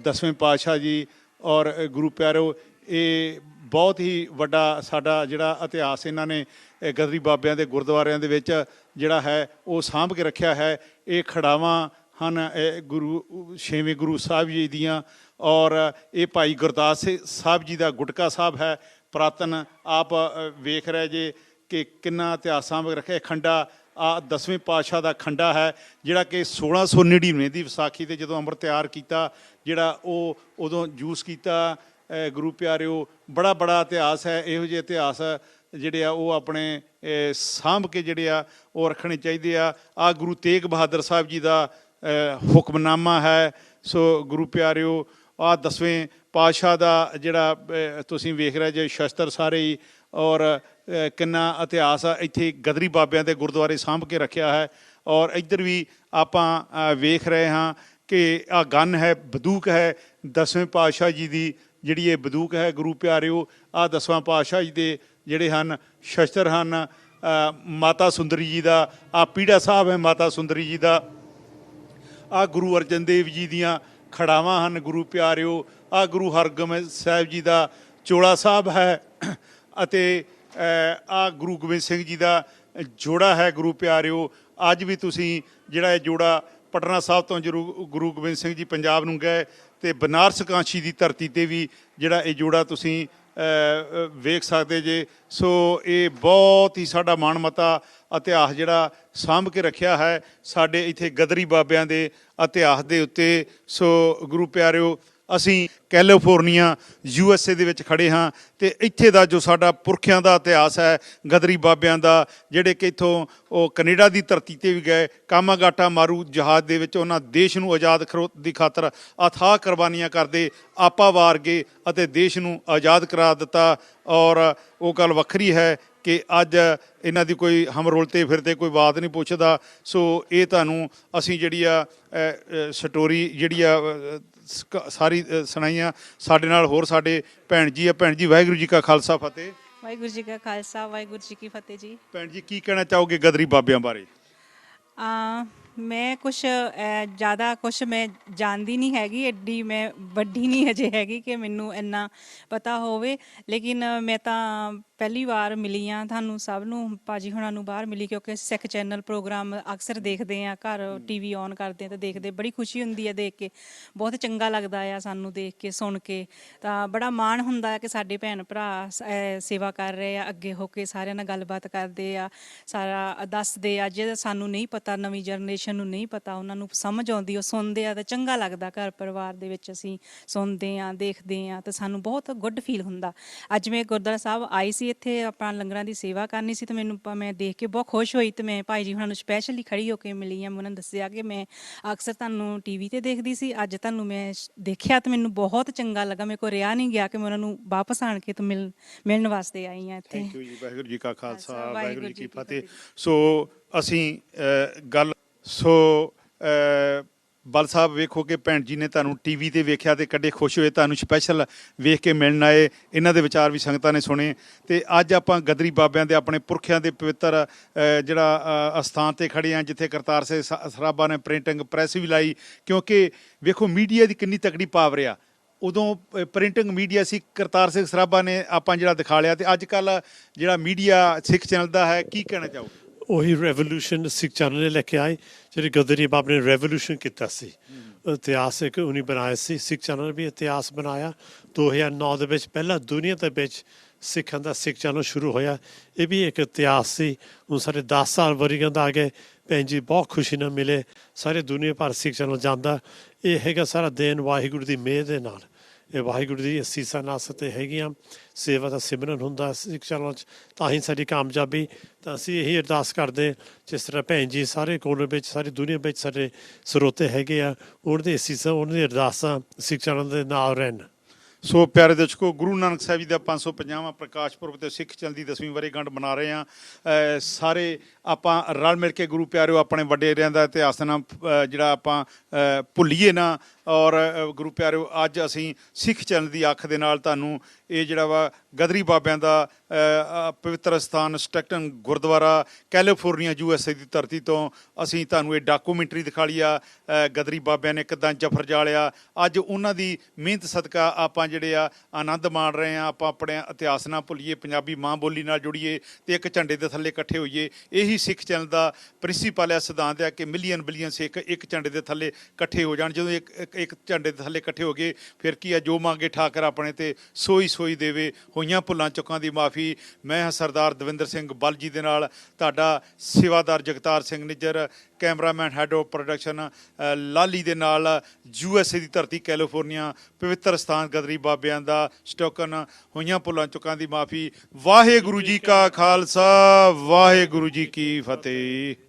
10ਵੇਂ ਪਾਤਸ਼ਾਹ ਜੀ। ਔਰ ਗੁਰੂ ਪਿਆਰਿਓ ਇਹ ਬਹੁਤ ਹੀ ਵੱਡਾ ਸਾਡਾ ਜਿਹੜਾ ਇਤਿਹਾਸ ਇਹਨਾਂ ਨੇ ਗਦਰੀ ਬਾਬਿਆਂ ਦੇ ਗੁਰਦੁਆਰਿਆਂ ਦੇ ਵਿੱਚ ਜਿਹੜਾ ਹੈ ਉਹ ਸਾਂਭ ਕੇ ਰੱਖਿਆ ਹੈ। ਇਹ ਖੜਾਵਾਂ ਹਨ ਗੁਰੂ 6ਵੇਂ ਗੁਰੂ ਸਾਹਿਬ ਜੀ ਦੀਆਂ। ਔਰ ਇਹ ਭਾਈ ਗੁਰਦਾਸ ਸਾਹਿਬ ਜੀ ਦਾ ਗੁਟਕਾ ਸਾਹਿਬ ਹੈ ਪੁਰਾਤਨ। ਆਪ ਵੇਖ ਰਹੇ ਜੇ ਕਿ ਕਿੰਨਾ ਇਤਿਹਾਸ ਸਾਂਭ ਕੇ ਰੱਖਿਆ। ਖੰਡਾ ਆ 10ਵੇਂ ਪਾਤਸ਼ਾਹ ਦਾ ਖੰਡਾ ਹੈ, ਜਿਹੜਾ ਕਿ 1699 ਦੀ ਵਿਸਾਖੀ 'ਤੇ ਜਦੋਂ ਅੰਮ੍ਰਿਤ ਤਿਆਰ ਕੀਤਾ, ਜਿਹੜਾ ਉਹ ਉਦੋਂ ਯੂਜ਼ ਕੀਤਾ। ਗੁਰੂ ਪਿਆਰਿਓ ਬੜਾ ਇਤਿਹਾਸ ਹੈ। ਇਹੋ ਜਿਹੇ ਇਤਿਹਾਸ ਜਿਹੜੇ ਆ ਉਹ ਆਪਣੇ ਸਾਂਭ ਕੇ ਜਿਹੜੇ ਆ ਉਹ ਰੱਖਣੇ ਚਾਹੀਦੇ ਆ। ਆ ਗੁਰੂ ਤੇਗ ਬਹਾਦਰ ਸਾਹਿਬ ਜੀ ਦਾ ਹੁਕਮਨਾਮਾ ਹੈ। ਸੋ ਗੁਰੂ ਪਿਆਰਿਓ ਆ 10ਵੇਂ ਪਾਤਸ਼ਾਹ ਦਾ ਜਿਹੜਾ ਤੁਸੀਂ ਵੇਖ ਰਹੇ ਜੇ ਸ਼ਸਤਰ ਸਾਰੇ ਹੀ ਔਰ ਕਿੰਨਾ ਇਤਿਹਾਸ ਆ ਇੱਥੇ ਗਦਰੀ ਬਾਬਿਆਂ ਦੇ ਗੁਰਦੁਆਰੇ ਸਾਂਭ ਕੇ ਰੱਖਿਆ ਹੈ। ਔਰ ਇੱਧਰ ਵੀ ਆਪਾਂ ਵੇਖ ਰਹੇ ਹਾਂ ਕਿ ਆ ਗਨ ਹੈ, ਬੰਦੂਕ ਹੈ, 10ਵੇਂ ਪਾਤਸ਼ਾਹ ਜੀ ਦੀ ਜਿਹੜੀ ਇਹ ਬੰਦੂਕ ਹੈ ਗੁਰੂ ਪਿਆਰਿਓ। ਆ 10ਵਾਂ ਪਾਤਸ਼ਾਹ ਜੀ ਦੇ ਜਿਹੜੇ ਹਨ ਸ਼ਸਤਰ ਹਨ, ਮਾਤਾ ਸੁੰਦਰੀ ਜੀ ਦਾ ਆ ਪੀੜਾ ਸਾਹਿਬ ਹੈ, ਮਾਤਾ ਸੁੰਦਰੀ ਜੀ ਦਾ ਆ ਗੁਰੂ ਅਰਜਨ ਦੇਵ ਜੀ ਦੀਆਂ ਖੜਾਵਾਂ ਹਨ ਗੁਰੂ ਪਿਆਰਿਓ। ਆ ਗੁਰੂ ਹਰਗੋਬਿੰਦ ਸਾਹਿਬ ਜੀ ਦਾ ਚੋਲਾ ਸਾਹਿਬ ਹੈ ਅਤੇ ਆ ਗੁਰੂ ਗੋਬਿੰਦ ਸਿੰਘ ਜੀ ਦਾ ਜੋੜਾ ਹੈ ਗੁਰੂ ਪਿਆਰਿਓ। ਅੱਜ ਵੀ ਤੁਸੀਂ ਜਿਹੜਾ ਇਹ ਜੋੜਾ ਪਟਨਾ ਸਾਹਿਬ ਤੋਂ ਗੁਰੂ ਗੋਬਿੰਦ ਸਿੰਘ ਜੀ ਪੰਜਾਬ ਨੂੰ ਗਏ ਤੇ ਬਨਾਰਸ ਕਾਸ਼ੀ ਦੀ ਧਰਤੀ ਤੇ ਵੀ ਜਿਹੜਾ ਇਹ ਜੋੜਾ ਤੁਸੀਂ ਵੇਖ ਸਕਦੇ ਜੇ। ਸੋ ਇਹ ਬਹੁਤ ਹੀ ਸਾਡਾ ਮਾਣਮੱਤਾ ਇਤਿਹਾਸ ਜਿਹੜਾ ਸਾਂਭ ਕੇ ਰੱਖਿਆ ਹੈ ਸਾਡੇ ਇੱਥੇ ਗਦਰੀ ਬਾਬਿਆਂ ਦੇ ਇਤਿਹਾਸ ਦੇ ਉੱਤੇ। ਸੋ ਗੁਰੂ ਪਿਆਰਿਓ, ਅਸੀਂ ਕੈਲੀਫੋਰਨੀਆ USA ਦੇ ਵਿੱਚ ਖੜੇ ਹਾਂ ਤੇ ਇੱਥੇ ਦਾ ਜੋ ਸਾਡਾ ਪੁਰਖਿਆਂ ਦਾ ਇਤਿਹਾਸ ਹੈ ਗਦਰੀ ਬਾਬਿਆਂ ਦਾ, ਜਿਹੜੇ ਕਿ ਇੱਥੋਂ ਉਹ ਕੈਨੇਡਾ ਦੀ ਧਰਤੀ ਤੇ ਵੀ ਗਏ, ਕਾਮਾਗਾਟਾ ਮਾਰੂ ਜਹਾਜ਼ ਦੇ ਵਿੱਚ ਉਹਨਾਂ ਦੇਸ਼ ਨੂੰ ਆਜ਼ਾਦ ਦੀ ਖਾਤਰ ਅਥਾਹ ਕੁਰਬਾਨੀਆਂ ਕਰਦੇ ਆਪਾ ਵਾਰ ਗਏ ਅਤੇ ਦੇਸ਼ ਨੂੰ ਆਜ਼ਾਦ ਕਰਾ ਦਿੱਤਾ। ਔਰ ਉਹ ਗੱਲ ਵੱਖਰੀ ਹੈ ਕਿ ਅੱਜ ਇਹਨਾਂ ਦੀ ਕੋਈ ਹਮ ਰੋਲਤੇ ਫਿਰਤੇ ਕੋਈ ਬਾਤ ਨਹੀਂ ਪੁੱਛਦਾ। ਸੋ ਇਹ ਤੁਹਾਨੂੰ ਅਸੀਂ ਜਿਹੜੀ ਆ ਸਟੋਰੀ ਜਿਹੜੀ ਆ ਸਾਰੀ ਸੁਣਾਈਆਂ। ਸਾਡੇ ਨਾਲ ਹੋਰ ਸਾਡੇ ਭੈਣ ਜੀ ਆ। ਭੈਣ ਜੀ, ਵਾਹਿਗੁਰੂ ਜੀ ਕਾ ਖਾਲਸਾ ਫਤਿਹ। ਵਾਹਿਗੁਰੂ ਜੀ ਕਾ ਖਾਲਸਾ, ਵਾਹਿਗੁਰੂ ਜੀ ਕੀ ਫਤਿਹ ਜੀ। ਭੈਣ ਜੀ, ਕੀ ਕਹਿਣਾ ਚਾਹੋਗੇ ਗਦਰੀ ਬਾਬਿਆਂ ਬਾਰੇ? ਮੈਂ ਕੁਛ ਜ਼ਿਆਦਾ ਕੁਛ ਮੈਂ ਜਾਣਦੀ ਨਹੀਂ ਹੈਗੀ, ਐਡੀ ਮੈਂ ਵੱਡੀ ਨਹੀਂ ਹਜੇ ਹੈਗੀ ਕਿ ਮੈਨੂੰ ਇੰਨਾ ਪਤਾ ਹੋਵੇ। ਲੇਕਿਨ ਮੈਂ ਤਾਂ ਪਹਿਲੀ ਵਾਰ ਮਿਲੀ ਹਾਂ ਤੁਹਾਨੂੰ ਸਭ ਨੂੰ, ਭਾਜੀ ਹੁਣਾਂ ਨੂੰ ਬਾਹਰ ਮਿਲੀ, ਕਿਉਂਕਿ ਸਿੱਖ ਚੈਨਲ ਪ੍ਰੋਗਰਾਮ ਅਕਸਰ ਦੇਖਦੇ ਹਾਂ, ਘਰ TV ਔਨ ਕਰਦੇ ਹਾਂ ਤਾਂ ਦੇਖਦੇ, ਬੜੀ ਖੁਸ਼ੀ ਹੁੰਦੀ ਹੈ ਦੇਖ ਕੇ, ਬਹੁਤ ਚੰਗਾ ਲੱਗਦਾ ਆ ਸਾਨੂੰ ਦੇਖ ਕੇ ਸੁਣ ਕੇ। ਤਾਂ ਬੜਾ ਮਾਣ ਹੁੰਦਾ ਕਿ ਸਾਡੇ ਭੈਣ ਭਰਾ ਸੇਵਾ ਕਰ ਰਹੇ ਆ, ਅੱਗੇ ਹੋ ਕੇ ਸਾਰਿਆਂ ਨਾਲ ਗੱਲਬਾਤ ਕਰਦੇ ਆ, ਸਾਰਾ ਦੱਸਦੇ ਆ। ਜੇ ਸਾਨੂੰ ਨਹੀਂ ਪਤਾ, ਨਵੀਂ ਜਨਰੇਸ਼ਨ ਨੂੰ ਨਹੀਂ ਪਤਾ, ਉਹਨਾਂ ਨੂੰ ਸਮਝ ਆਉਂਦੀ, ਉਹ ਸੁਣਦੇ ਆ ਤਾਂ ਚੰਗਾ ਲੱਗਦਾ। ਘਰ ਪਰਿਵਾਰ ਦੇ ਵਿੱਚ ਅਸੀਂ ਸੁਣਦੇ ਹਾਂ, ਦੇਖਦੇ ਹਾਂ ਤਾਂ ਸਾਨੂੰ ਬਹੁਤ ਗੁੱਡ ਫੀਲ ਹੁੰਦਾ। ਅੱਜ ਮੈਂ ਗੁਰਦੁਆਰਾ ਸਾਹਿਬ ਆਈ ਸੀ, ਇੱਥੇ ਆਪਾਂ ਲੰਗਰਾਂ ਦੀ ਸੇਵਾ ਕਰਨੀ ਸੀ, ਤੇ ਮੈਨੂੰ ਮੈਂ ਦੇਖ ਕੇ ਬਹੁਤ ਖੁਸ਼ ਹੋਈ ਤੇ ਮੈਂ ਭਾਈ ਜੀ ਉਹਨਾਂ ਨੂੰ ਸਪੈਸ਼ਲੀ ਖੜੀ ਹੋ ਕੇ ਮਿਲੀ ਹਾਂ। ਉਹਨਾਂ ਨੇ ਦੱਸਿਆ ਕਿ ਮੈਂ ਅਕਸਰ ਤੁਹਾਨੂੰ TV ਤੇ ਦੇਖਦੀ ਸੀ, ਅੱਜ ਤੁਹਾਨੂੰ ਮੈਂ ਦੇਖਿਆ ਤੇ ਮੈਨੂੰ ਬਹੁਤ ਚੰਗਾ ਲੱਗਾ। ਮੇਰੇ ਕੋਲ ਰਿਹਾ ਨਹੀਂ ਗਿਆ ਕਿ ਮੈਂ ਉਹਨਾਂ ਨੂੰ ਵਾਪਸ ਆਣ ਕੇ ਤੇ ਮਿਲਣ ਵਾਸਤੇ ਆਈ ਹਾਂ ਇੱਥੇ। ਥੈਂਕ ਯੂ ਜੀ। ਵਾਹਿਗੁਰੂ ਜੀ ਕਾ ਖਾਲਸਾ, ਵਾਹਿਗੁਰੂ ਜੀ ਕੀ ਫਤਿਹ। ਸੋ ਅਸੀਂ ਗੱਲ ਬਲ ਸਾਹਿਬ, ਵੇਖੋ ਕਿ ਭੈਣ ਜੀ ਨੇ ਤੁਹਾਨੂੰ TV ਤੇ ਵੇਖਿਆ ਤੇ ਕੱਢੇ ਖੁਸ਼ ਹੋਏ, ਤੁਹਾਨੂੰ ਸਪੈਸ਼ਲ ਵੇਖ ਕੇ ਮਿਲਣ ਆਏ। ਇਹਨਾਂ ਦੇ ਵਿਚਾਰ ਵੀ ਸੰਗਤਾਂ ਨੇ ਸੁਣੇ ਤੇ ਅੱਜ ਆਪਾਂ ਗਦਰੀ ਬਾਬਿਆਂ ਦੇ ਆਪਣੇ ਪੁਰਖਿਆਂ ਦੇ ਪਵਿੱਤਰ ਜਿਹੜਾ ਅਸਥਾਨ ਤੇ ਖੜੇ ਹਾਂ, ਜਿੱਥੇ ਕਰਤਾਰ ਸਿੰਘ ਸਰਾਭਾ ਨੇ ਪ੍ਰਿੰਟਿੰਗ ਪ੍ਰੈਸ ਵੀ ਲਾਈ। ਕਿਉਂਕਿ ਵੇਖੋ ਮੀਡੀਆ ਦੀ ਕਿੰਨੀ ਤਕੜੀ ਪਾਵਰ ਆ। ਉਦੋਂ ਪ੍ਰਿੰਟਿੰਗ ਮੀਡੀਆ ਸੀ, ਕਰਤਾਰ ਸਿੰਘ ਸਰਾਭਾ ਨੇ ਆਪਾਂ ਜਿਹੜਾ ਦਿਖਾ ਲਿਆ, ਤੇ ਅੱਜ ਕੱਲ੍ਹ ਜਿਹੜਾ ਮੀਡੀਆ ਸਿੱਖ ਚੈਨਲ ਦਾ ਹੈ, ਕੀ ਕਹਿਣਾ ਚਾਹੋਗੇ? ਉਹੀ ਰੈਵੋਲੂਸ਼ਨ ਸਿੱਖ ਚੈਨਲ ਨੇ ਲੈ ਕੇ ਆਏ, ਜਿਹੜੇ ਗਦਰੀ ਬਾਬੇ ਨੇ ਰੈਵੋਲੂਸ਼ਨ ਕੀਤਾ ਸੀ, ਇਤਿਹਾਸ ਇੱਕ ਉਹਨੇ ਬਣਾਇਆ ਸੀ। ਸਿੱਖ ਚੈਨਲ ਨੇ ਵੀ ਇਤਿਹਾਸ ਬਣਾਇਆ। 2009 ਦੇ ਵਿੱਚ ਪਹਿਲਾ ਦੁਨੀਆ ਦੇ ਵਿੱਚ ਸਿੱਖਾਂ ਦਾ ਸਿੱਖ ਚੈਨਲ ਸ਼ੁਰੂ ਹੋਇਆ। ਇਹ ਵੀ ਇੱਕ ਇਤਿਹਾਸ ਸੀ। ਹੁਣ ਸਾਡੇ 10 ਸਾਲ ਵਰ੍ਹਿਆਂ ਦਾ ਆ ਗਏ, ਭੈਣ ਜੀ ਬਹੁਤ ਖੁਸ਼ੀ ਨਾਲ ਮਿਲੇ। ਸਾਰੇ ਦੁਨੀਆ ਭਰ ਸਿੱਖ ਚੈਨਲ ਜਾਂਦਾ। ਇਹ ਹੈਗਾ ਸਾਰਾ ਦੇਣ ਵਾਹਿਗੁਰੂ ਦੀ ਮਿਹਰ ਦੇ ਨਾਲ, ਇਹ ਵਾਹਿਗੁਰੂ ਦੀ ਅਸੀਸਾਂ ਨਾਲ ਤੇ ਹੈਗੀਆਂ। ਸੇਵਾ ਦਾ ਸਿਮਰਨ ਹੁੰਦਾ ਸਿੱਖ ਚੈਨਲ 'ਚ, ਤਾਂ ਹੀ ਸਾਡੀ ਕਾਮਯਾਬੀ। ਤਾਂ ਅਸੀਂ ਇਹੀ ਅਰਦਾਸ ਕਰਦੇ, ਜਿਸ ਤਰ੍ਹਾਂ ਭੈਣ ਜੀ ਸਾਰੇ ਕੋਨੇ ਵਿੱਚ, ਸਾਰੀ ਦੁਨੀਆ ਵਿੱਚ ਸਾਡੇ ਸਰੋਤੇ ਹੈਗੇ ਆ, ਉਹਨਾਂ ਦੀ ਅਸੀਸਾਂ, ਉਹਨਾਂ ਦੀ ਅਰਦਾਸਾਂ ਸਿੱਖ ਚੈਨਲ ਦੇ ਨਾਲ ਰਹਿਣ। ਸੋ ਪਿਆਰੇ ਦਰਸ਼ਕੋ, ਗੁਰੂ ਨਾਨਕ ਸਾਹਿਬ ਜੀ ਦਾ 550ਵਾਂ ਪ੍ਰਕਾਸ਼ ਪੁਰਬ ਤੇ ਸਿੱਖ ਚੈਨਲ ਦੀ 10ਵੀਂ ਵਰ੍ਹੇਗੰਢ ਮਨਾ ਰਹੇ ਹਾਂ। ਸਾਰੇ ਆਪਾਂ ਰਲ ਮਿਲ ਕੇ ਗੁਰੂ ਪਿਆਰਿਓ ਆਪਣੇ ਵਡੇਰਿਆਂ ਦਾ ਇਤਿਹਾਸ ਨਾਲ ਜਿਹੜਾ ਆਪਾਂ ਭੁੱਲੀਏ ਨਾ। ਔਰ ਗੁਰੂ ਪਿਆਰਿਓ, ਅੱਜ ਅਸੀਂ ਸਿੱਖ ਚੈਨਲ ਦੀ ਅੱਖ ਦੇ ਨਾਲ ਤੁਹਾਨੂੰ ਇਹ ਜਿਹੜਾ ਵਾ ਗਦਰੀ ਬਾਬਿਆਂ ਦਾ ਪਵਿੱਤਰ ਸਥਾਨ ਸਟੈਕਟਨ ਗੁਰਦੁਆਰਾ ਕੈਲੀਫੋਰਨੀਆ USA ਦੀ ਧਰਤੀ ਤੋਂ ਅਸੀਂ ਤੁਹਾਨੂੰ ਇਹ ਡਾਕੂਮੈਂਟਰੀ ਦਿਖਾ ਲਈ ਆ। ਗਦਰੀ ਬਾਬਿਆਂ ਨੇ ਕਿੱਦਾਂ ਜਫਰ ਜਾਲਿਆ। ਅੱਜ ਉਹਨਾਂ ਦੀ ਮਿਹਨਤ ਸਦਕਾ ਆਪਾਂ ਜਿਹੜੇ ਆ ਆਨੰਦ ਮਾਣ ਰਹੇ ਹਾਂ। ਆਪਾਂ ਆਪਣੇ ਇਤਿਹਾਸ ਨਾਲ ਭੁੱਲੀਏ, ਪੰਜਾਬੀ ਮਾਂ ਬੋਲੀ ਨਾਲ ਜੁੜੀਏ ਤੇ ਇੱਕ ਝੰਡੇ ਦੇ ਥੱਲੇ ਇਕੱਠੇ ਹੋਈਏ। ਇਹੀ ਸਿੱਖ ਚੈਨਲ ਦਾ ਪ੍ਰਿੰਸੀਪਲ ਆ, ਸਿਧਾਂਤ ਆ ਕਿ ਮਿਲੀਅਨ ਬਿਲੀਅਨ ਸਿੱਖ ਇੱਕ ਝੰਡੇ ਦੇ ਥੱਲੇ ਇਕੱਠੇ ਹੋ ਜਾਣ। ਜਦੋਂ ਇੱਕ ਝੰਡੇ ਦੇ ਥੱਲੇ ਇਕੱਠੇ ਹੋ ਗਏ, ਫਿਰ ਕੀ ਆ, ਜੋ ਮੰਗੇ ਠਾਕਰ ਆਪਣੇ ਤੇ ਸੋਈ ਦੇਵੇ। ਹੋਈਆਂ ਭੁੱਲਾਂ ਚੁੱਕਾਂ ਦੀ ਮਾਫੀ। ਮੈਂ ਹਾਂ ਸਰਦਾਰ ਦਵਿੰਦਰ ਸਿੰਘ ਬਲ ਜੀ ਦੇ ਨਾਲ ਤੁਹਾਡਾ ਸੇਵਾਦਾਰ Jagtar Singh Nijjar, cameraman head of production Lali ਦੇ ਨਾਲ USA ਦੀ ਧਰਤੀ ਕੈਲੀਫੋਰਨੀਆ ਪਵਿੱਤਰ ਸਥਾਨ ਗਦਰੀ ਬਾਬਿਆਂ ਦਾ ਸਟੋਕਨ। ਹੋਈਆਂ ਭੁੱਲਾਂ ਚੁੱਕਾਂ ਦੀ ਮਾਫੀ। ਵਾਹਿਗੁਰੂ ਜੀ ਕਾ ਖਾਲਸਾ, ਵਾਹਿਗੁਰੂ ਜੀ ਕੀ ਫਤਿਹ।